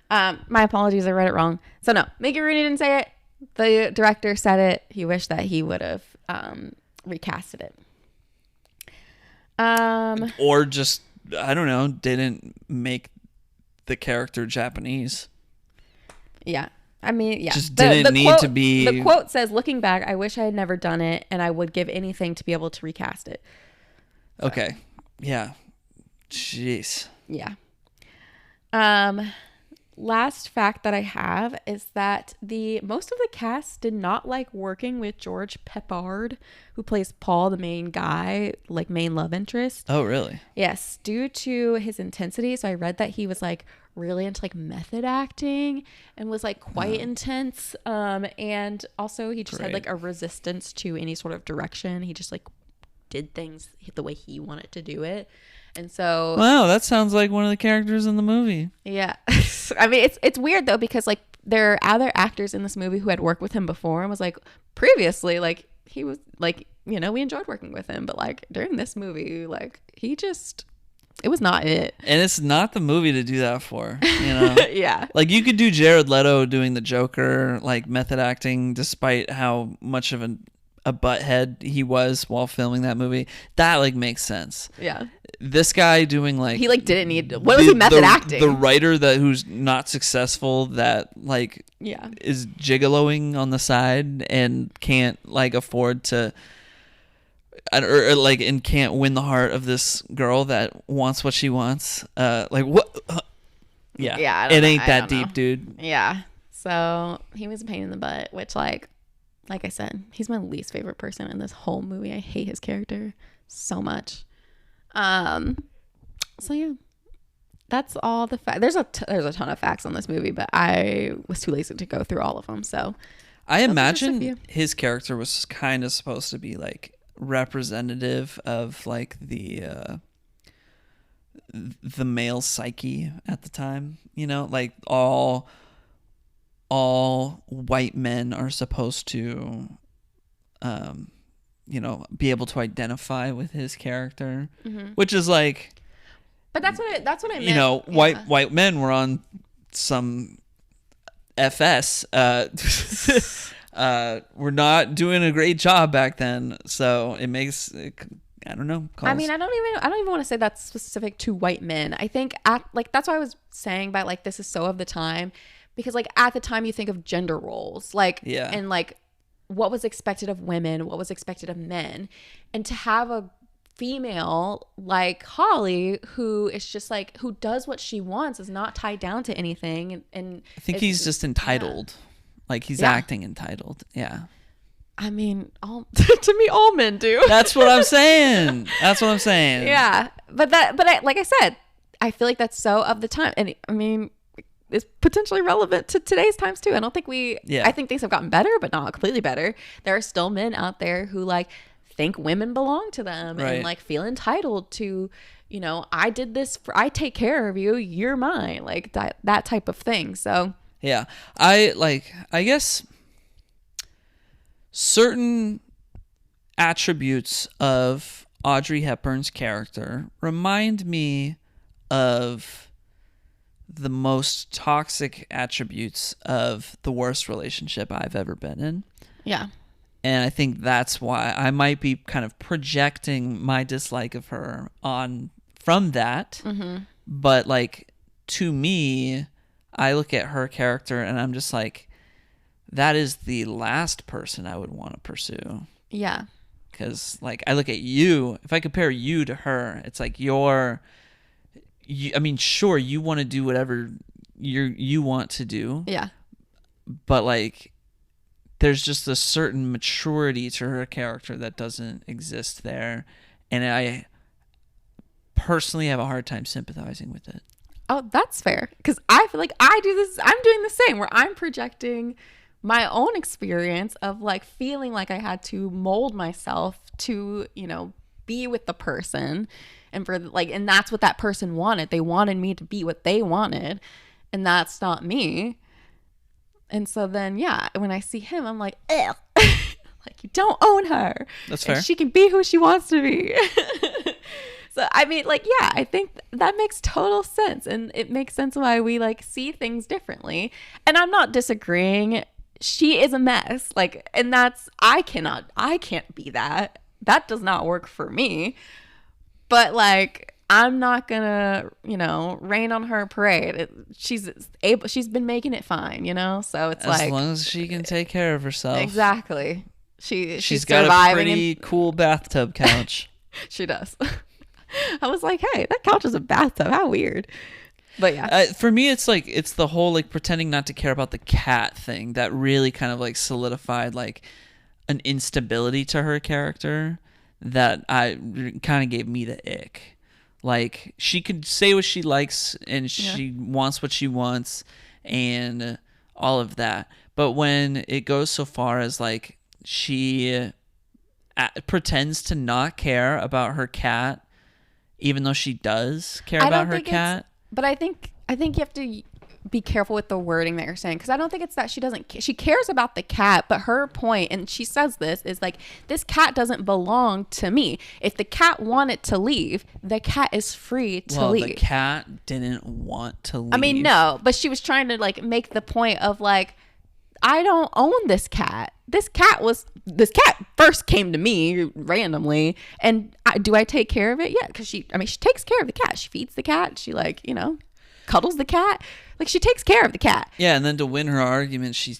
My apologies. I read it wrong. So no, Mickey Rooney didn't say it. The director said it. He wished that he would have recasted it. Or just, I don't know, didn't make the character Japanese. Yeah. I mean, yeah. Just didn't need quote, to be... The quote says, looking back, I wish I had never done it, and I would give anything to be able to recast it. So. Okay. Yeah. Jeez. Yeah. Last fact that I have is that most of the cast did not like working with George Peppard, who plays Paul, the main guy, like main love interest. Oh, really? Yes, due to his intensity. So I read that he was like really into like method acting and was like quite intense. And also he just had like a resistance to any sort of direction. He just like did things the way he wanted to do it. And so, wow, that sounds like one of the characters in the movie. Yeah. I mean, it's weird though, because like there are other actors in this movie who had worked with him before and was like previously, like he was like, we enjoyed working with him, but like during this movie, like it was not it. And it's not the movie to do that for, Yeah. Like you could do Jared Leto doing the Joker, like method acting, despite how much of a butthead he was while filming that movie. That like makes sense. Yeah. This guy doing like he like didn't need what was he method acting? The writer who's not successful that like is gigoloing on the side and can't like afford to or like and can't win the heart of this girl that wants what she wants. Like what? Yeah. It ain't that deep, dude. Yeah. So he was a pain in the butt, which like I said, he's my least favorite person in this whole movie. I hate his character so much. So yeah, that's all the facts. There's a ton of facts on this movie, but I was too lazy to go through all of them. So I imagine his character was kind of supposed to be like representative of like the male psyche at the time, like all white men are supposed to be able to identify with his character, which is like, but that's what I meant. White men were on some FS. We're not doing a great job back then, so it makes I don't know. I mean, I don't even want to say that's specific to white men. I think that's why I was saying about like this is so of the time, because like at the time you think of gender roles, like and like what was expected of women, what was expected of men, and to have a female like Holly who is just like who does what she wants, is not tied down to anything, and I think he's just entitled, like he's acting entitled. I mean, to me, all men do. That's what I'm saying. Yeah, but like I said, I feel like that's so of the time, and I mean, it's potentially relevant to today's times too. I don't think I think things have gotten better, but not completely better. There are still men out there who like think women belong to them and like feel entitled to, I did this I take care of you, you're mine, like that type of thing. So yeah, I guess certain attributes of Audrey Hepburn's character remind me of the most toxic attributes of the worst relationship I've ever been in. Yeah. And I think that's why I might be kind of projecting my dislike of her on from that. Mm-hmm. But like to me, I look at her character and I'm just like, that is the last person I would want to pursue. Yeah. Because like I look at you, if I compare you to her, it's like I mean, sure, you want to do whatever you want to do. Yeah. But like, there's just a certain maturity to her character that doesn't exist there, and I personally have a hard time sympathizing with it. Oh, that's fair. Because I feel like I do this. I'm doing the same where I'm projecting my own experience of like feeling like I had to mold myself to, be with the person. And for like, and that's what that person wanted. They wanted me to be what they wanted. And that's not me. And so then, yeah, when I see him, I'm like, ugh. Like, you don't own her. That's fair. And she can be who she wants to be. So, I mean, like, yeah, I think that makes total sense. And it makes sense why we, like, see things differently. And I'm not disagreeing. She is a mess. Like, and that's, I can't be that. That does not work for me. But, like, I'm not gonna, rain on her parade. She's been making it fine, So it's as long as she can take care of herself. Exactly. She's got a surviving pretty cool bathtub couch. She does. I was like, hey, that couch is a bathtub. How weird. But yeah. For me, it's like, it's the whole like pretending not to care about the cat thing that really kind of like solidified like an instability to her character that kind of gave me the ick. Like, she could say what she likes and she wants what she wants and all of that. But when it goes so far as like she pretends to not care about her cat, even though she does care about her cat. But I think you have to be careful with the wording that you're saying, because I don't think it's that she cares about the cat, but her point, and she says this, is like, this cat doesn't belong to me. If the cat wanted to leave, the cat is free to leave. The cat didn't want to leave. I mean, no, but she was trying to like make the point of like, I don't own this cat. This cat first came to me randomly, and do I take care of it? Yeah, because she takes care of the cat. She feeds the cat. She like, cuddles the cat. Like, she takes care of the cat. Yeah, and then to win her argument, she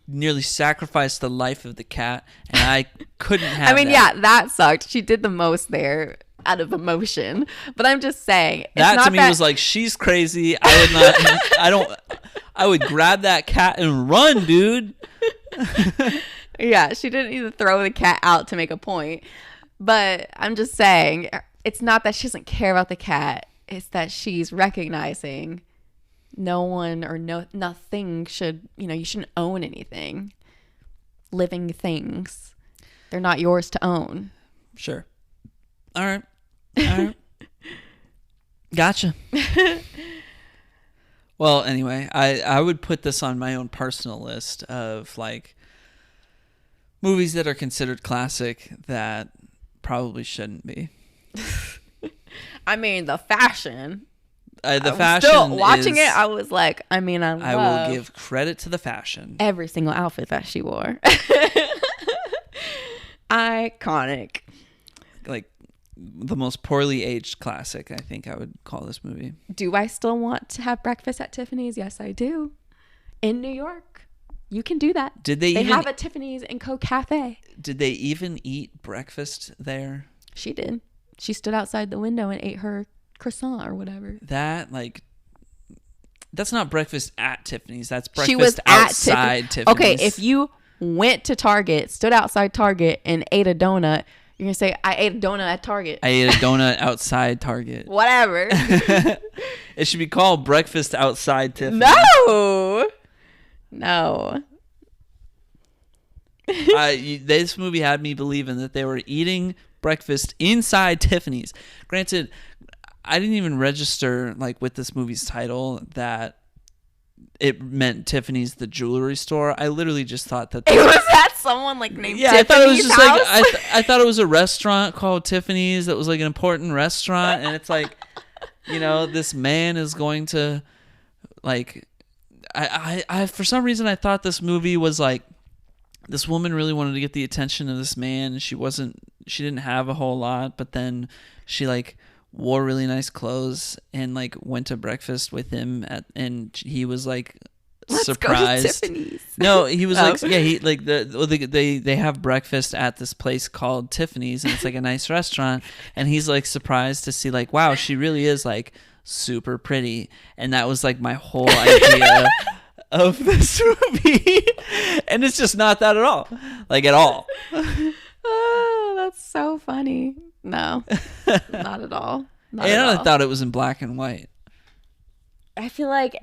nearly sacrificed the life of the cat, and I couldn't have that sucked. She did the most there out of emotion. But I'm just saying. That to me was like, she's crazy. I would grab that cat and run, dude. Yeah, she didn't even throw the cat out to make a point. But I'm just saying, it's not that she doesn't care about the cat. It's that she's recognizing no one or nothing should, you shouldn't own anything. Living things. They're not yours to own. Sure. All right. Gotcha. Well, anyway, I would put this on my own personal list of like movies that are considered classic that probably shouldn't be. I mean, the fashion. The fashion. Still watching it, I was like, I will give credit to the fashion. Every single outfit that she wore. Iconic. Like the most poorly aged classic, I think I would call this movie. Do I still want to have breakfast at Tiffany's? Yes, I do. In New York. You can do that. They have a Tiffany's and Co Cafe. Did they even eat breakfast there? She did. She stood outside the window and ate her croissant or whatever. That's not breakfast at Tiffany's. That's breakfast outside Tiffany's. Okay, if you went to Target, stood outside Target, and ate a donut, you're going to say, I ate a donut at Target. I ate a donut outside Target. Whatever. It should be called breakfast outside Tiffany's. No. This movie had me believing that they were eating breakfast inside Tiffany's. Granted, I didn't even register like with this movie's title that it meant Tiffany's the jewelry store. I literally just thought that it was that someone like named Tiffany's I thought it was just house? like I thought it was a restaurant called Tiffany's that was like an important restaurant, and it's like, this man is going to like I for some reason I thought this movie was like this woman really wanted to get the attention of this man. She didn't have a whole lot, but then she like wore really nice clothes and like went to breakfast with him and he was like surprised. Let's go to Tiffany's. No, he was like, yeah, he like they have breakfast at this place called Tiffany's, and it's like a nice restaurant, and he's like surprised to see like, wow, she really is like super pretty. And that was like my whole idea of this movie. And it's just not that at all. Like at all. Oh, that's so funny. No, not at all. I thought it was in black and white. I feel like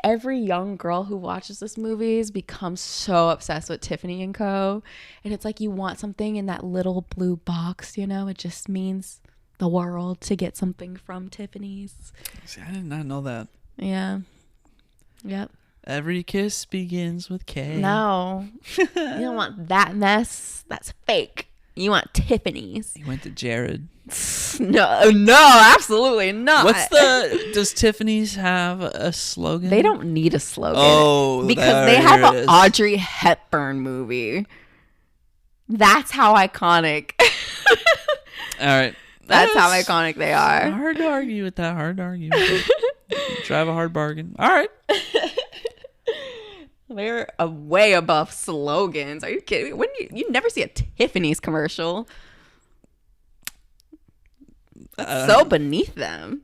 every young girl who watches this movies becomes so obsessed with Tiffany and Co. And it's like you want something in that little blue box, you know? It just means the world to get something from Tiffany's. See, I did not know that. Yeah. Yep. Every kiss begins with K. No. You don't want that mess. That's fake. You want Tiffany's. He went to Jared. No, absolutely not. Does Tiffany's have a slogan? They don't need a slogan. Oh, because they have an Audrey Hepburn movie. That's how iconic. All right. That's how iconic they are. Hard to argue with that. Drive a hard bargain. All right. They're way above slogans. Are you kidding me? You never see a Tiffany's commercial. That's so beneath them.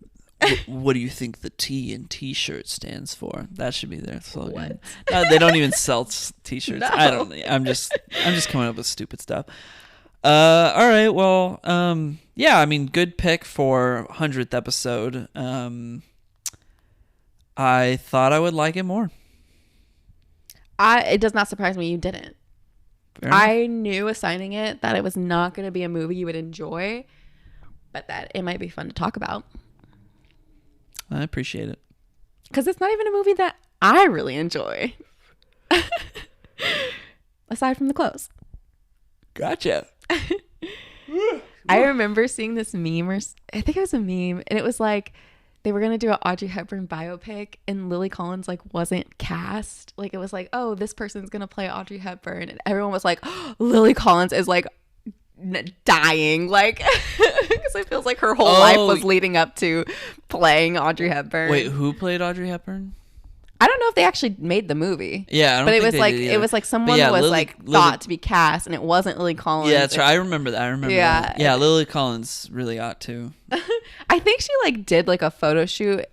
What do you think the T in T-shirt stands for? That should be their slogan. They don't even sell T-shirts. No. I don't. I'm just coming up with stupid stuff. All right. Well. Yeah. I mean, good pick for 100th episode. I thought I would like it more. It does not surprise me you didn't. I knew assigning it that it was not going to be a movie you would enjoy, but that it might be fun to talk about. I appreciate it. Because it's not even a movie that I really enjoy. Aside from the clothes. Gotcha. I remember seeing this meme, I think it was a meme, and it was like, they were going to do an Audrey Hepburn biopic and Lily Collins wasn't cast. It was like, oh, this person's going to play Audrey Hepburn. And everyone was like, oh, Lily Collins is dying. Because it feels like her whole life was leading up to playing Audrey Hepburn. Wait, who played Audrey Hepburn? I don't know if they actually made the movie. Yeah, I don't think they did either. It was like someone was thought to be cast, and it wasn't Lily Collins. Yeah, that's right. I remember that. Yeah, that. Yeah, Lily Collins really ought to. I think she did a photo shoot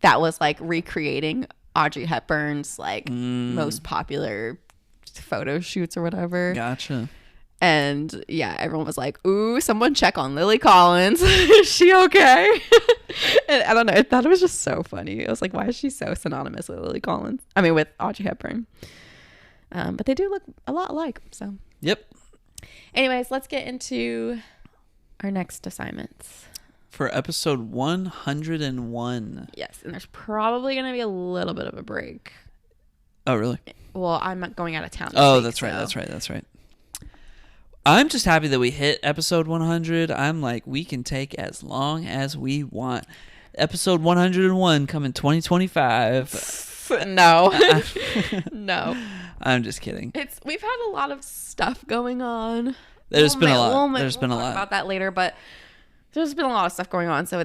that was recreating Audrey Hepburn's most popular photo shoots or whatever. Gotcha. And yeah, everyone was like, ooh, someone check on Lily Collins. Is she okay? And I don't know. I thought it was just so funny. I was like, why is she so synonymous with Lily Collins? I mean, with Audrey Hepburn. But they do look a lot alike. So. Yep. Anyways, let's get into our next assignments. For episode 101. Yes. And there's probably going to be a little bit of a break. Oh, really? Well, I'm going out of town. That's right. I'm just happy that we hit episode 100. I'm like, we can take as long as we want. Episode 101 coming 2025. No. No. I'm just kidding. We've had a lot of stuff going on. There's been a lot. We'll talk about that later, but there's been a lot of stuff going on. So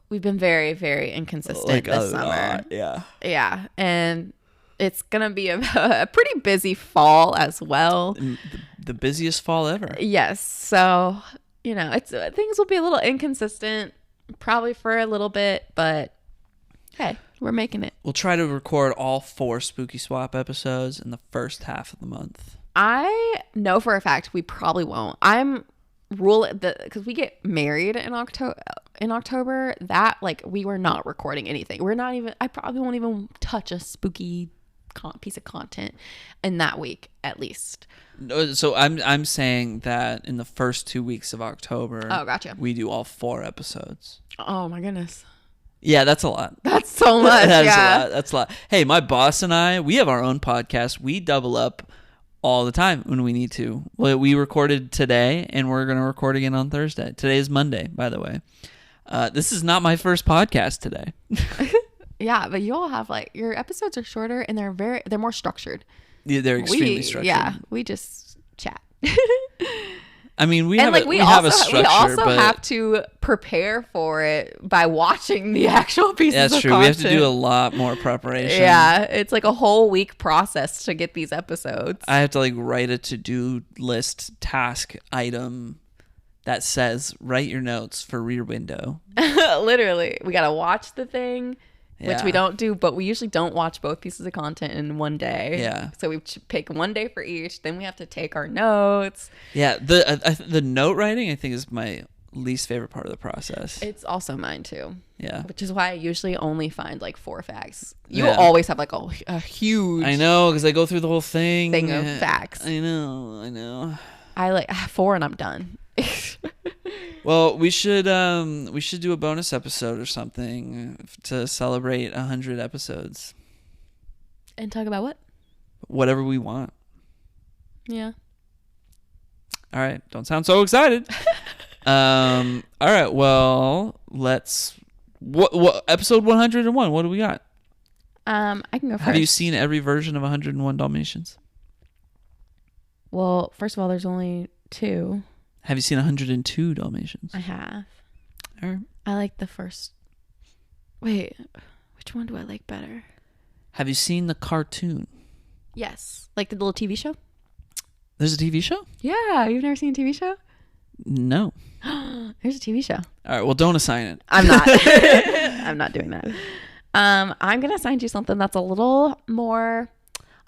we've been very, very inconsistent this summer. Yeah. Yeah. And it's going to be a pretty busy fall as well. The busiest fall ever. Yes. So, things will be a little inconsistent probably for a little bit, but hey, we're making it. We'll try to record all 4 Spooky Swap episodes in the first half of the month. I know for a fact we probably won't. I'm because we get married in October that we were not recording anything. I probably won't even touch a spooky piece of content in that week at least. So I'm saying that in the first 2 weeks of October, gotcha, we do all 4 episodes. Oh my goodness. Yeah, that's a lot. That's so much. That's a lot. Hey, my boss and I, we have our own podcast. We double up all the time when we need to. Well, we recorded today and we're going to record again on Thursday. Today is Monday, by the way. This is not my first podcast today. Yeah, but you all have your episodes are shorter and they're more structured. Yeah, they're extremely structured. Yeah, we just chat. I mean, we have a structure. We also have to prepare for it by watching the actual pieces of content. That's true. We have to do a lot more preparation. Yeah, it's a whole week process to get these episodes. I have to write a to-do list task item that says, write your notes for Rear Window. Literally. We got to watch the thing. Yeah. Which we don't do, but we usually don't watch both pieces of content in one day. Yeah. So we pick one day for each. Then we have to take our notes. Yeah. The note writing, I think, is my least favorite part of the process. It's also mine too. Yeah. Which is why I usually only find like 4 facts. You Yeah. always have like a huge I know, because I go through the whole thing of facts. I know. I like 4 and I'm done. Well, we should do a bonus episode or something to celebrate 100 episodes. And talk about what? Whatever we want. Yeah. All right. Don't sound so excited. All right. Well, what episode 101? What do we got? I can go first. Have you seen every version of 101 Dalmatians? Well, first of all, there's only 2. Have you seen 102 Dalmatians? I have. All right. I like the first. Wait, which one do I like better? Have you seen the cartoon? Yes. Like the little TV show? There's a TV show? Yeah. You've never seen a TV show? No. There's a TV show. All right. Well, don't assign it. I'm not. I'm not doing that. I'm going to assign you something that's a little more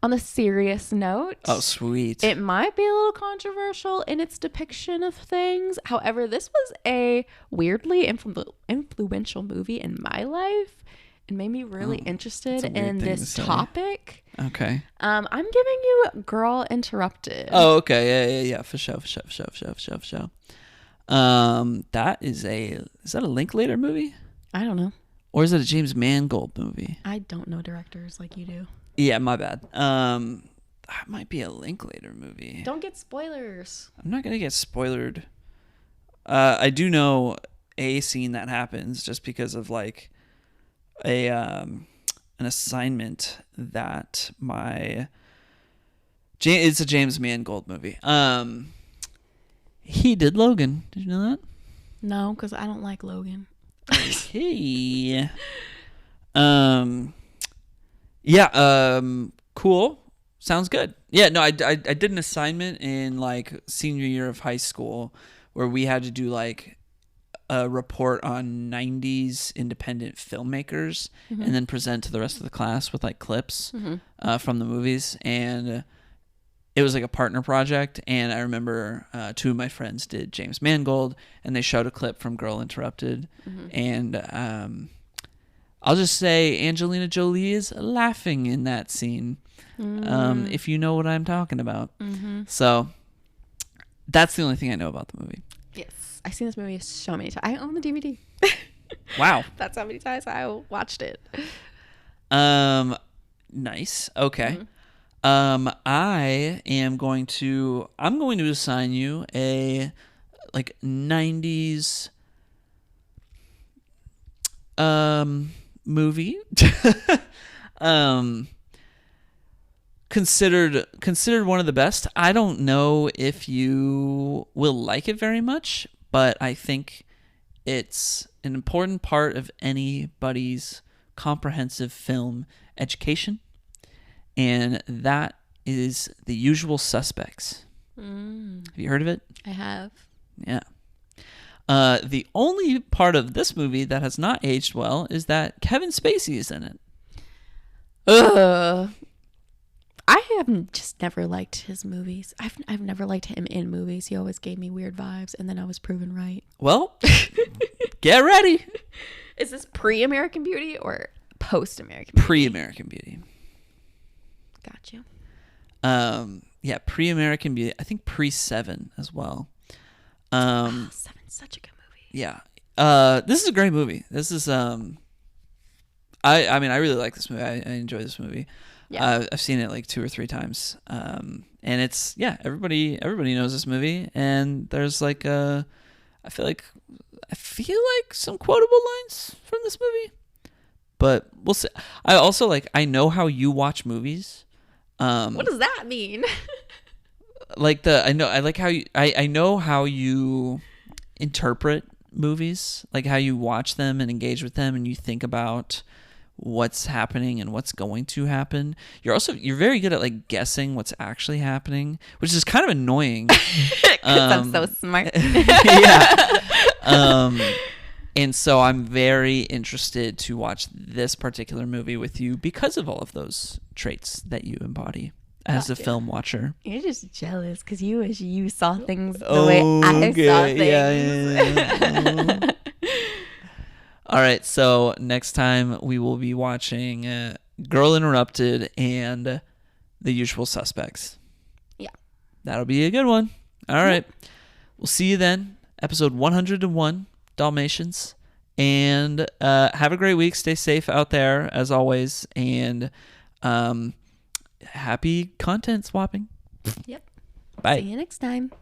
on the serious note. Oh, sweet. It might be a little controversial in its depiction of things. However, this was a weirdly influential movie in my life and made me really interested in this topic. Okay. I'm giving you Girl Interrupted. Oh, okay. Yeah. For sure. Is that a Linklater movie? I don't know. Or is it a James Mangold movie? I don't know directors like you do. Yeah, my bad. That might be a Linklater movie. Don't get spoilers. I'm not gonna get spoilered. I do know a scene that happens just because of like an assignment that it's a James Mangold movie. He did Logan. Did you know that? No, because I don't like Logan. Hey. Yeah. Cool. Sounds good. Yeah. No, I did an assignment in like senior year of high school where we had to do like a report on 90s independent filmmakers and then present to the rest of the class with like clips from the movies. And it was like a partner project. And I remember 2 of my friends did James Mangold and they showed a clip from Girl Interrupted. And I'll just say Angelina Jolie is laughing in that scene, if you know what I'm talking about. So that's the only thing I know about the movie. Yes. I've seen this movie so many times. I own the DVD. Wow. That's how many times I watched it. Nice. Okay. I'm going to assign you a like 90s movie. Considered one of the best. I don't know if you will like it very much, but I think it's an important part of anybody's comprehensive film education, and that is The Usual Suspects. Have you heard of it? I have. Yeah. The only part of this movie that has not aged well is that Kevin Spacey is in it. I have just never liked his movies. I've never liked him in movies. He always gave me weird vibes, and then I was proven right. Well, get ready. Is this pre-American Beauty or post-American Beauty? Pre-American Beauty. Got you. Yeah, pre-American Beauty. I think pre-Seven as well. Seven's such a good movie. Yeah. This is a great movie. This is I mean, I really like this movie. I enjoy this movie. Yeah. I've seen it like 2 or 3 times. And it's, everybody knows this movie, and there's like I feel like some quotable lines from this movie. But we'll see. I also I know how you watch movies. What does that mean? I know how you interpret movies, like how you watch them and engage with them, and you think about what's happening and what's going to happen. You're very good at guessing what's actually happening, which is kind of annoying. I'm so smart. Yeah. And so I'm very interested to watch this particular movie with you because of all of those traits that you embody. as a film watcher. You're just jealous because you wish you saw things the way I saw things. Yeah. All right, so next time we will be watching Girl Interrupted and The Usual Suspects. Yeah. That'll be a good one. All right. We'll see you then. Episode 101, Dalmatians. And have a great week. Stay safe out there, as always. And happy content swapping. Yep. Bye. See you next time.